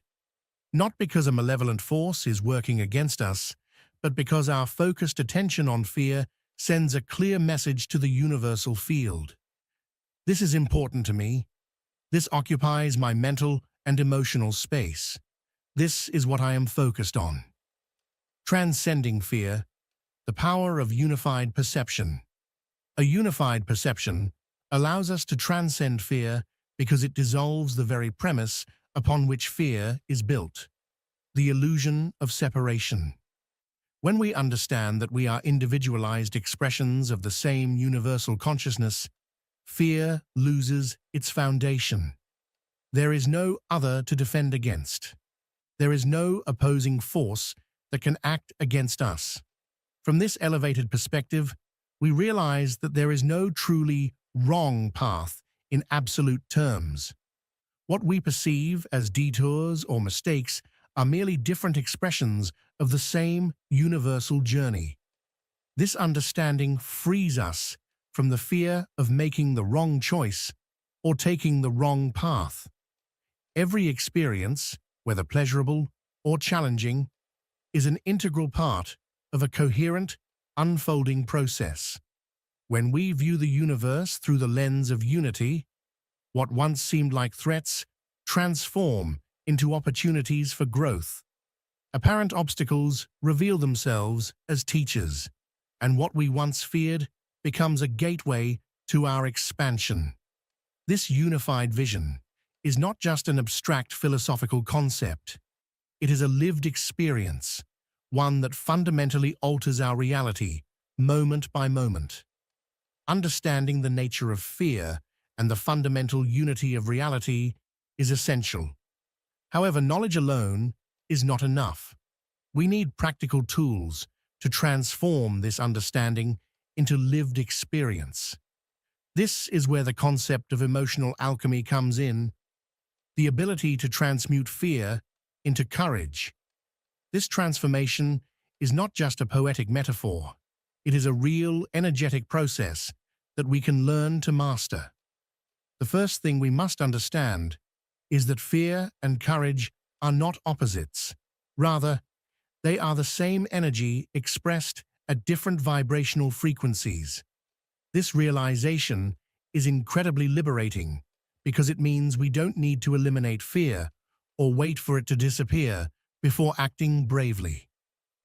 Not because a malevolent force is working against us, but because our focused attention on fear sends a clear message to the universal field. This is important to me. This occupies my mental and emotional space. This is what I am focused on. Transcending fear, the power of unified perception. A unified perception allows us to transcend fear because it dissolves the very premise upon which fear is built, the illusion of separation. When we understand that we are individualized expressions of the same universal consciousness, fear loses its foundation. There is no other to defend against. There is no opposing force that can act against us. From this elevated perspective, we realize that there is no truly wrong path in absolute terms. What we perceive as detours or mistakes are merely different expressions of the same universal journey. This understanding frees us from the fear of making the wrong choice or taking the wrong path. Every experience, whether pleasurable or challenging, is an integral part of a coherent, unfolding process. When we view the universe through the lens of unity, what once seemed like threats transform into opportunities for growth. Apparent obstacles reveal themselves as teachers, and what we once feared becomes a gateway to our expansion. This unified vision is not just an abstract philosophical concept. It is a lived experience, one that fundamentally alters our reality, moment by moment. Understanding the nature of fear and the fundamental unity of reality is essential. However, knowledge alone is not enough. We need practical tools to transform this understanding into lived experience. This is where the concept of emotional alchemy comes in, the ability to transmute fear into courage. This transformation is not just a poetic metaphor. It is a real, energetic process that we can learn to master. The first thing we must understand is that fear and courage are not opposites. Rather, they are the same energy expressed at different vibrational frequencies. This realization is incredibly liberating because it means we don't need to eliminate fear or wait for it to disappear before acting bravely.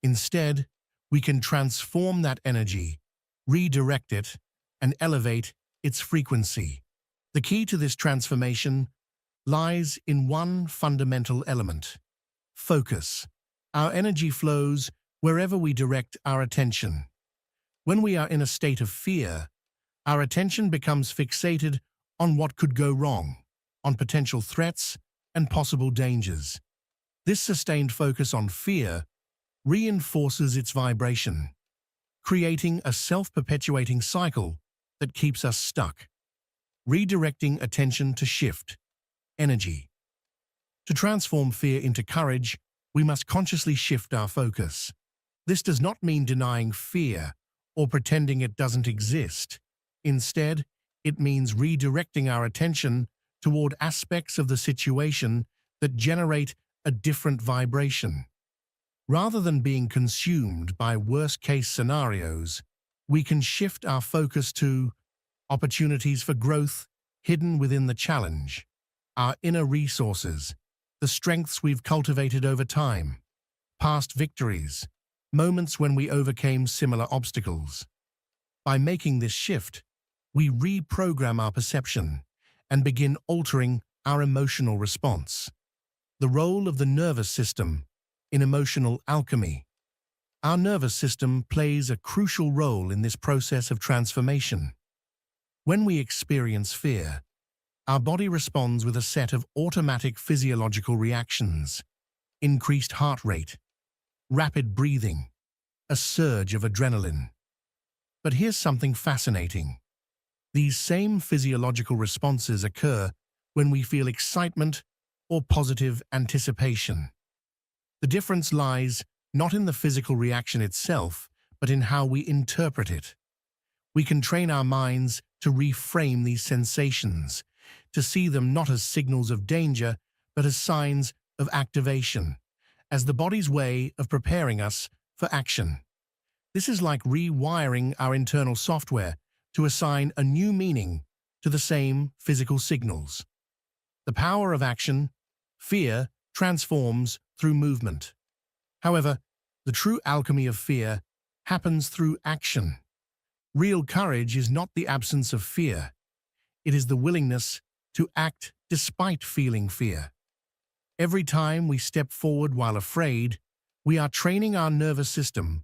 Instead, we can transform that energy, redirect it, and elevate its frequency. The key to this transformation lies in one fundamental element: focus. Our energy flows wherever we direct our attention. When we are in a state of fear, our attention becomes fixated on what could go wrong, on potential threats and possible dangers. This sustained focus on fear reinforces its vibration, creating a self-perpetuating cycle that keeps us stuck. Redirecting attention to shift energy. To transform fear into courage, we must consciously shift our focus. This does not mean denying fear or pretending it doesn't exist. Instead, it means redirecting our attention toward aspects of the situation that generate a different vibration. Rather than being consumed by worst-case scenarios, we can shift our focus to opportunities for growth hidden within the challenge, our inner resources, the strengths we've cultivated over time, past victories, moments when we overcame similar obstacles. By making this shift, we reprogram our perception and begin altering our emotional response. The role of the nervous system in emotional alchemy. Our nervous system plays a crucial role in this process of transformation. When we experience fear, our body responds with a set of automatic physiological reactions: increased heart rate, rapid breathing, a surge of adrenaline. But here's something fascinating. These same physiological responses occur when we feel excitement or positive anticipation. The difference lies not in the physical reaction itself, but in how we interpret it. We can train our minds to reframe these sensations, to see them not as signals of danger, but as signs of activation, as the body's way of preparing us for action. This is like rewiring our internal software to assign a new meaning to the same physical signals. The power of action, fear, transforms through movement. However, the true alchemy of fear happens through action. Real courage is not the absence of fear. It is the willingness to act despite feeling fear. Every time we step forward while afraid, we are training our nervous system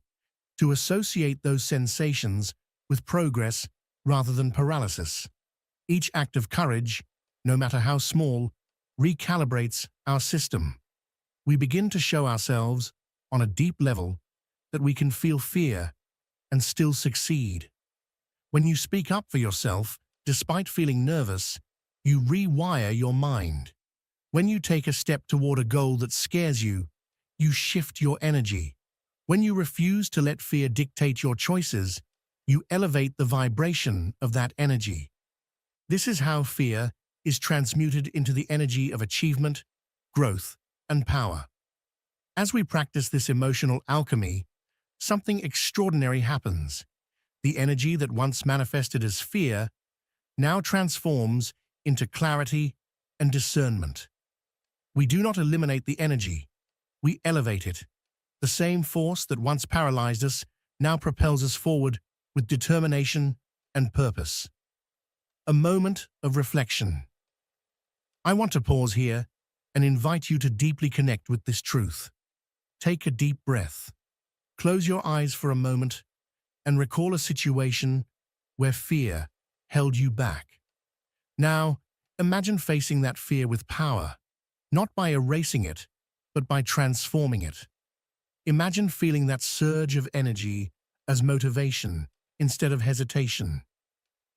to associate those sensations with progress rather than paralysis. Each act of courage, no matter how small, recalibrates our system. We begin to show ourselves, on a deep level, that we can feel fear and still succeed. When you speak up for yourself, despite feeling nervous, you rewire your mind. When you take a step toward a goal that scares you, you shift your energy. When you refuse to let fear dictate your choices, you elevate the vibration of that energy. This is how fear is transmuted into the energy of achievement, growth, and power. As we practice this emotional alchemy, something extraordinary happens. The energy that once manifested as fear now transforms into clarity and discernment. We do not eliminate the energy, we elevate it. The same force that once paralyzed us now propels us forward with determination and purpose. A moment of reflection. I want to pause here and invite you to deeply connect with this truth. Take a deep breath. Close your eyes for a moment and recall a situation where fear held you back. Now, imagine facing that fear with power, not by erasing it, but by transforming it. Imagine feeling that surge of energy as motivation instead of hesitation.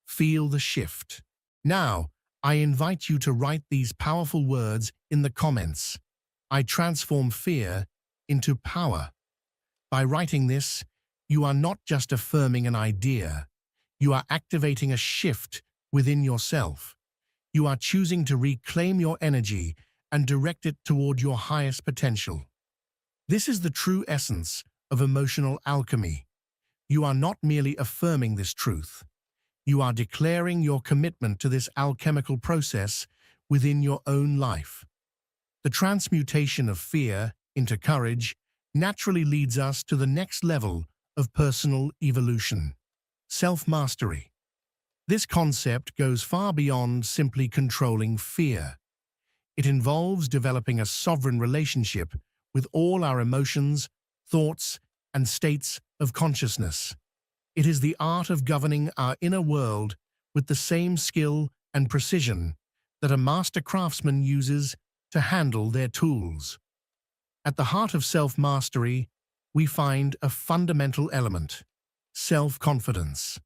Feel the shift. Now, I invite you to write these powerful words in the comments. I transform fear into power. By writing this, you are not just affirming an idea. You are activating a shift within yourself. You are choosing to reclaim your energy and direct it toward your highest potential. This is the true essence of emotional alchemy. You are not merely affirming this truth. You are declaring your commitment to this alchemical process within your own life. The transmutation of fear into courage naturally leads us to the next level of personal evolution: self-mastery. This concept goes far beyond simply controlling fear. It involves developing a sovereign relationship with all our emotions, thoughts, and states of consciousness. It is the art of governing our inner world with the same skill and precision that a master craftsman uses to handle their tools. At the heart of self-mastery, we find a fundamental element: self-confidence.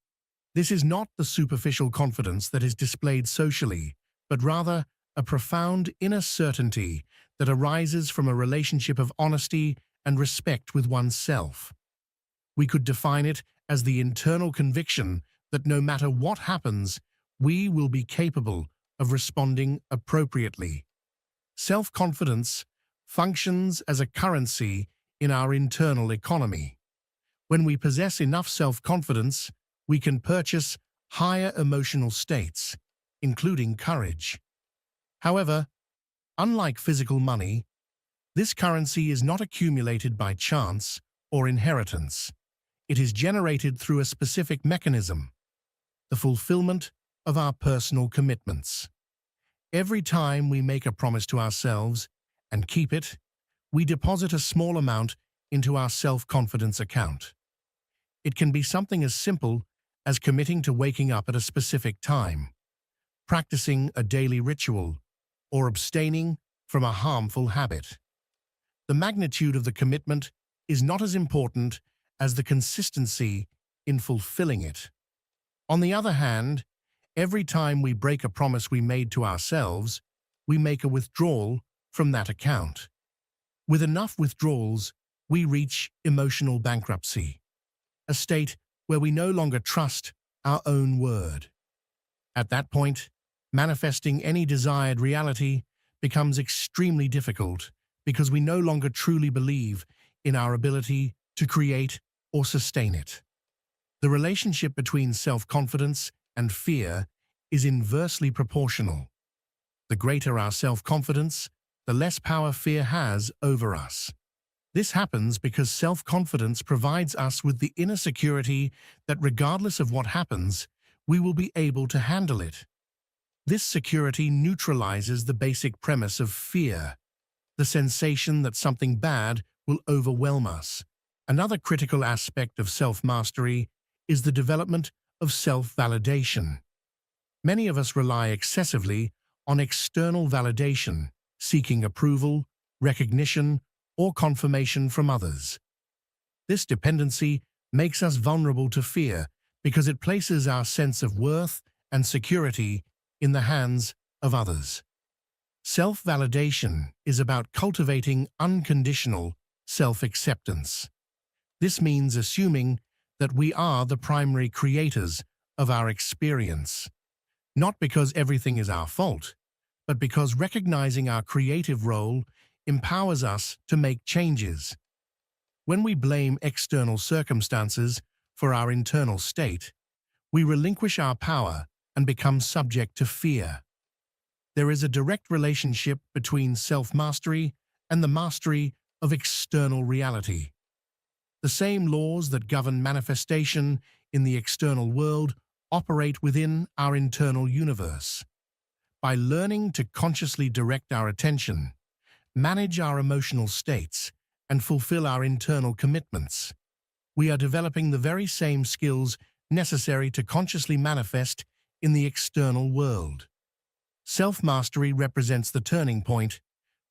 This is not the superficial confidence that is displayed socially, but rather a profound inner certainty that arises from a relationship of honesty and respect with oneself. We could define it as the internal conviction that no matter what happens, we will be capable of responding appropriately. Self-confidence functions as a currency in our internal economy. When we possess enough self-confidence, we can purchase higher emotional states, including courage. However, unlike physical money, this currency is not accumulated by chance or inheritance. It is generated through a specific mechanism: the fulfillment of our personal commitments. Every time we make a promise to ourselves and keep it, we deposit a small amount into our self-confidence account. It can be something as simple as committing to waking up at a specific time, practicing a daily ritual, or abstaining from a harmful habit. The magnitude of the commitment is not as important as the consistency in fulfilling it. On the other hand, every time we break a promise we made to ourselves, we make a withdrawal from that account. With enough withdrawals, we reach emotional bankruptcy, a state where we no longer trust our own word. At that point, manifesting any desired reality becomes extremely difficult because we no longer truly believe in our ability to create or sustain it. The relationship between self-confidence and fear is inversely proportional. The greater our self-confidence, the less power fear has over us. This happens because self-confidence provides us with the inner security that regardless of what happens, we will be able to handle it. This security neutralizes the basic premise of fear, the sensation that something bad will overwhelm us. Another critical aspect of self-mastery is the development of self-validation. Many of us rely excessively on external validation, seeking approval, recognition, or confirmation from others. This dependency makes us vulnerable to fear because it places our sense of worth and security in the hands of others. Self-validation is about cultivating unconditional self-acceptance. This means assuming that we are the primary creators of our experience, not because everything is our fault, but because recognizing our creative role empowers us to make changes. When we blame external circumstances for our internal state, we relinquish our power and become subject to fear. There is a direct relationship between self-mastery and the mastery of external reality. The same laws that govern manifestation in the external world operate within our internal universe. By learning to consciously direct our attention, manage our emotional states, and fulfill our internal commitments, we are developing the very same skills necessary to consciously manifest in the external world. Self-mastery represents the turning point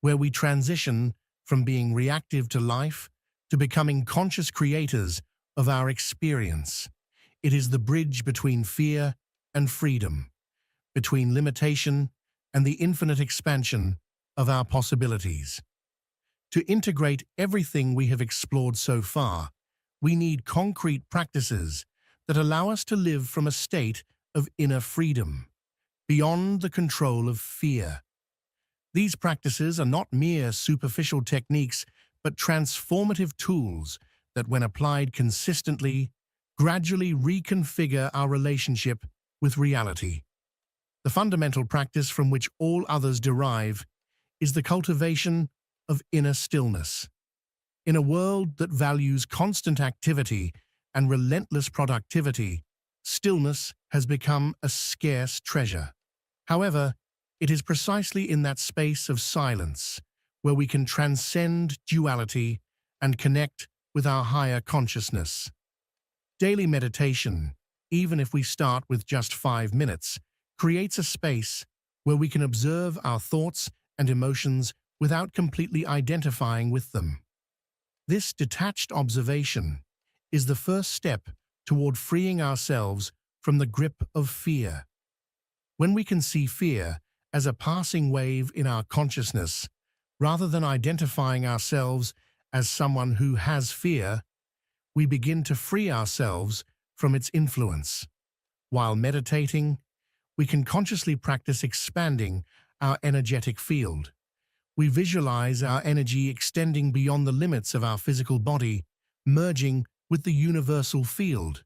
where we transition from being reactive to life to becoming conscious creators of our experience. It is the bridge between fear and freedom, between limitation and the infinite expansion of our possibilities. To integrate everything we have explored so far, we need concrete practices that allow us to live from a state of inner freedom, beyond the control of fear. These practices are not mere superficial techniques, but transformative tools that, when applied consistently, gradually reconfigure our relationship with reality. The fundamental practice from which all others derive is the cultivation of inner stillness. In a world that values constant activity and relentless productivity, stillness has become a scarce treasure. However, it is precisely in that space of silence where we can transcend duality and connect with our higher consciousness. Daily meditation, even if we start with just 5 minutes, creates a space where we can observe our thoughts and emotions without completely identifying with them. This detached observation is the first step toward freeing ourselves from the grip of fear. When we can see fear as a passing wave in our consciousness, rather than identifying ourselves as someone who has fear, we begin to free ourselves from its influence. While meditating, we can consciously practice expanding our energetic field. We visualize our energy extending beyond the limits of our physical body, merging with the universal field.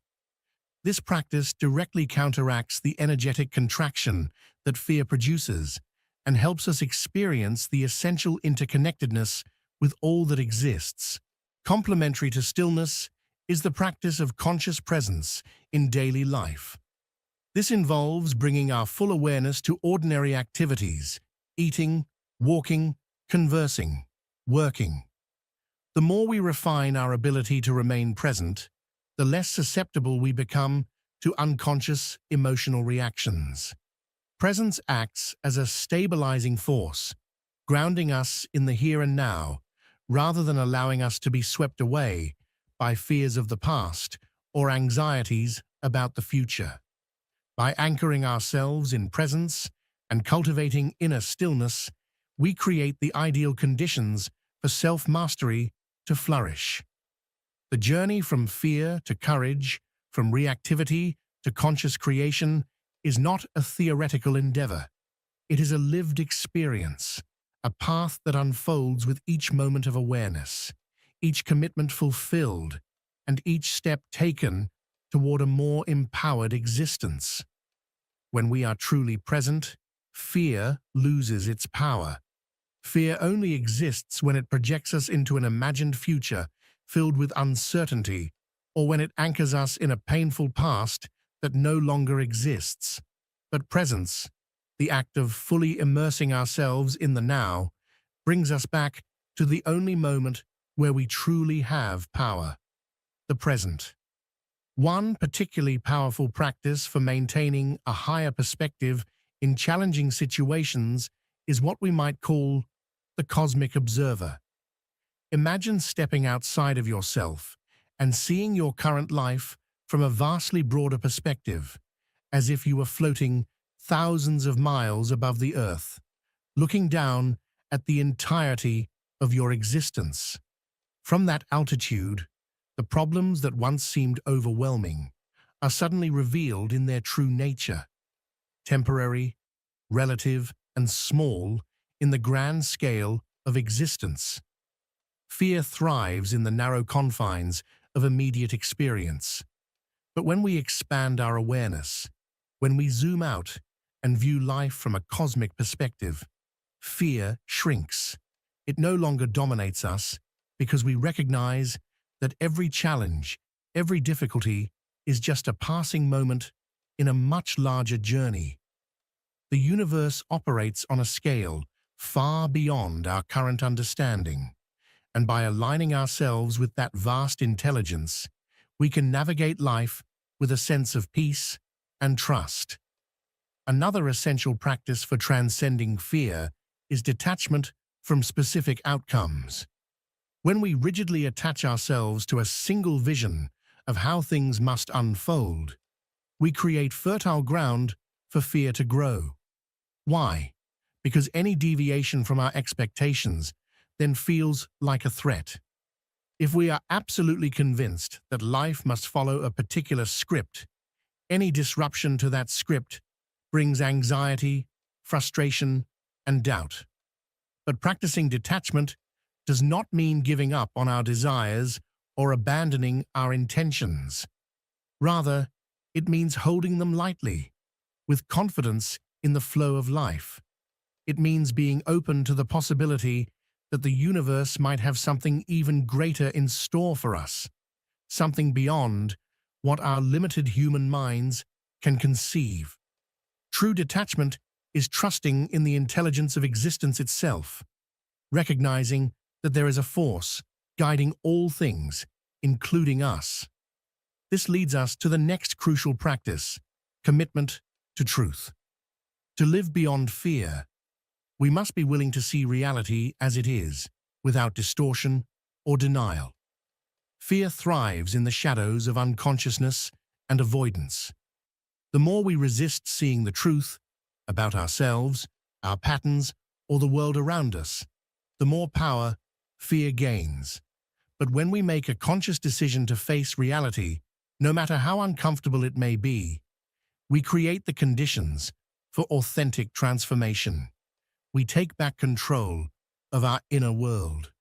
This practice directly counteracts the energetic contraction that fear produces and helps us experience the essential interconnectedness with all that exists. Complementary to stillness is the practice of conscious presence in daily life. This involves bringing our full awareness to ordinary activities: eating, walking, conversing, working. The more we refine our ability to remain present, the less susceptible we become to unconscious emotional reactions. Presence acts as a stabilizing force, grounding us in the here and now, rather than allowing us to be swept away by fears of the past or anxieties about the future. By anchoring ourselves in presence and cultivating inner stillness, we create the ideal conditions for self-mastery to flourish. The journey from fear to courage, from reactivity to conscious creation, is not a theoretical endeavor. It is a lived experience, a path that unfolds with each moment of awareness, each commitment fulfilled, and each step taken toward a more empowered existence. When we are truly present, fear loses its power. Fear only exists when it projects us into an imagined future filled with uncertainty, or when it anchors us in a painful past that no longer exists. But presence, the act of fully immersing ourselves in the now, brings us back to the only moment where we truly have power: the present. One particularly powerful practice for maintaining a higher perspective in challenging situations is what we might call the cosmic observer. Imagine stepping outside of yourself and seeing your current life from a vastly broader perspective, as if you were floating thousands of miles above the earth, looking down at the entirety of your existence. From that altitude, the problems that once seemed overwhelming are suddenly revealed in their true nature: temporary, relative, and small in the grand scale of existence. Fear thrives in the narrow confines of immediate experience. But when we expand our awareness, when we zoom out and view life from a cosmic perspective, fear shrinks. It no longer dominates us because we recognize that every challenge, every difficulty is just a passing moment in a much larger journey. The universe operates on a scale far beyond our current understanding, and by aligning ourselves with that vast intelligence, we can navigate life with a sense of peace and trust. Another essential practice for transcending fear is detachment from specific outcomes. When we rigidly attach ourselves to a single vision of how things must unfold, we create fertile ground for fear to grow. Why? Because any deviation from our expectations then feels like a threat. If we are absolutely convinced that life must follow a particular script, any disruption to that script brings anxiety, frustration, and doubt. But practicing detachment does not mean giving up on our desires or abandoning our intentions. Rather, it means holding them lightly, with confidence in the flow of life. It means being open to the possibility that the universe might have something even greater in store for us, something beyond what our limited human minds can conceive. True detachment is trusting in the intelligence of existence itself, recognizing that there is a force guiding all things, including us. This leads us to the next crucial practice: commitment to truth. To live beyond fear, we must be willing to see reality as it is, without distortion or denial. Fear thrives in the shadows of unconsciousness and avoidance. The more we resist seeing the truth about ourselves, our patterns, or the world around us, the more power fear gains. But when we make a conscious decision to face reality, no matter how uncomfortable it may be, we create the conditions for authentic transformation. We take back control of our inner world.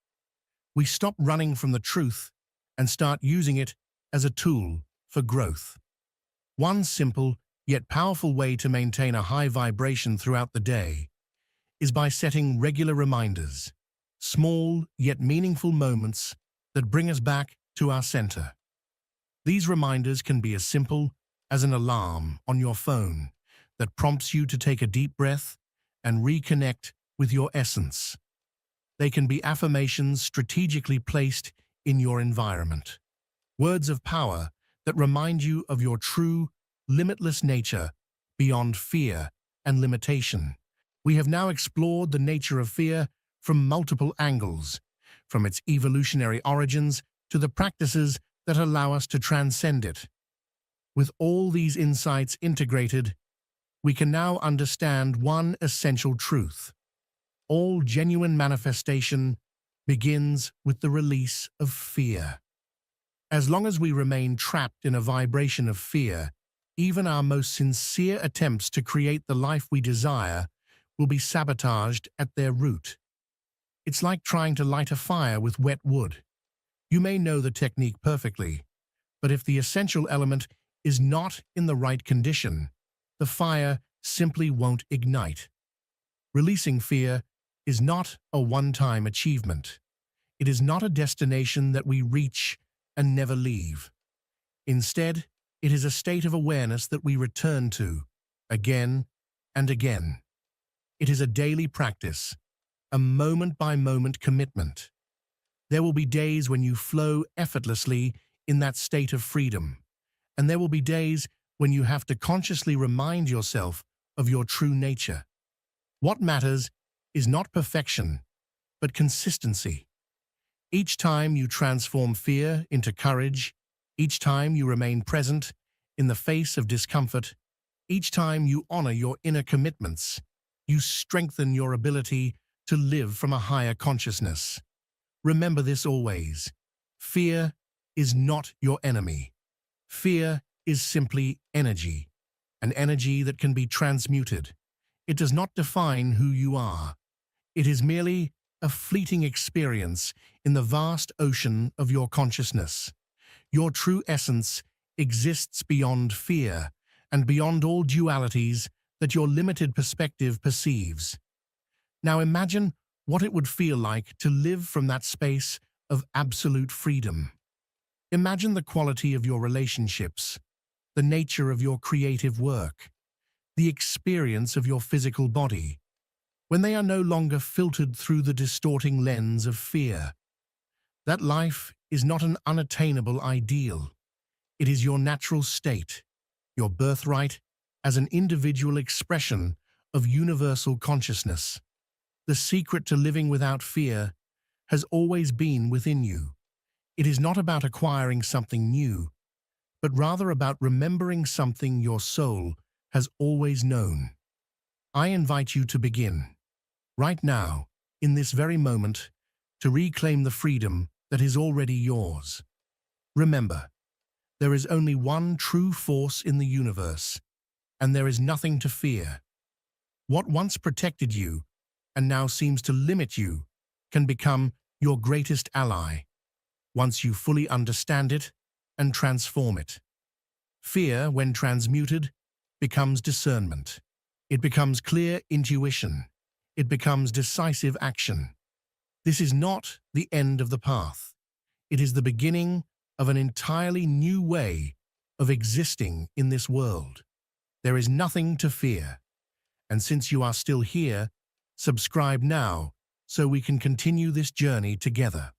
We stop running from the truth and start using it as a tool for growth. One simple yet powerful way to maintain a high vibration throughout the day is by setting regular reminders, small yet meaningful moments that bring us back to our center. These reminders can be as simple as an alarm on your phone that prompts you to take a deep breath and reconnect with your essence. They can be affirmations strategically placed in your environment, words of power that remind you of your true, limitless nature beyond fear and limitation. We have now explored the nature of fear from multiple angles, from its evolutionary origins to the practices that allow us to transcend it. With all these insights integrated, we can now understand one essential truth: all genuine manifestation begins with the release of fear. As long as we remain trapped in a vibration of fear, even our most sincere attempts to create the life we desire will be sabotaged at their root. It's like trying to light a fire with wet wood. You may know the technique perfectly, but if the essential element is not in the right condition, the fire simply won't ignite. Releasing fear is not a one-time achievement. It is not a destination that we reach and never leave. Instead, it is a state of awareness that we return to again and again. It is a daily practice, a moment-by-moment commitment. There will be days when you flow effortlessly in that state of freedom, and there will be days when you have to consciously remind yourself of your true nature. What matters is not perfection, but consistency. Each time you transform fear into courage, each time you remain present in the face of discomfort, each time you honor your inner commitments, you strengthen your ability to live from a higher consciousness. Remember this always: fear is not your enemy. Fear is simply energy, an energy that can be transmuted. It does not define who you are. It is merely a fleeting experience in the vast ocean of your consciousness. Your true essence exists beyond fear and beyond all dualities that your limited perspective perceives. Now imagine what it would feel like to live from that space of absolute freedom. Imagine the quality of your relationships, the nature of your creative work, the experience of your physical body, when they are no longer filtered through the distorting lens of fear. That life is not an unattainable ideal. It is your natural state, your birthright as an individual expression of universal consciousness. The secret to living without fear has always been within you. It is not about acquiring something new, but rather about remembering something your soul has always known. I invite you to begin, right now, in this very moment, to reclaim the freedom that is already yours. Remember, there is only one true force in the universe, and there is nothing to fear. What once protected you and now seems to limit you can become your greatest ally once you fully understand it and transform it. Fear, when transmuted, becomes discernment. It becomes clear intuition. It becomes decisive action. This is not the end of the path. It is the beginning of an entirely new way of existing in this world. There is nothing to fear. And since you are still here, subscribe now so we can continue this journey together.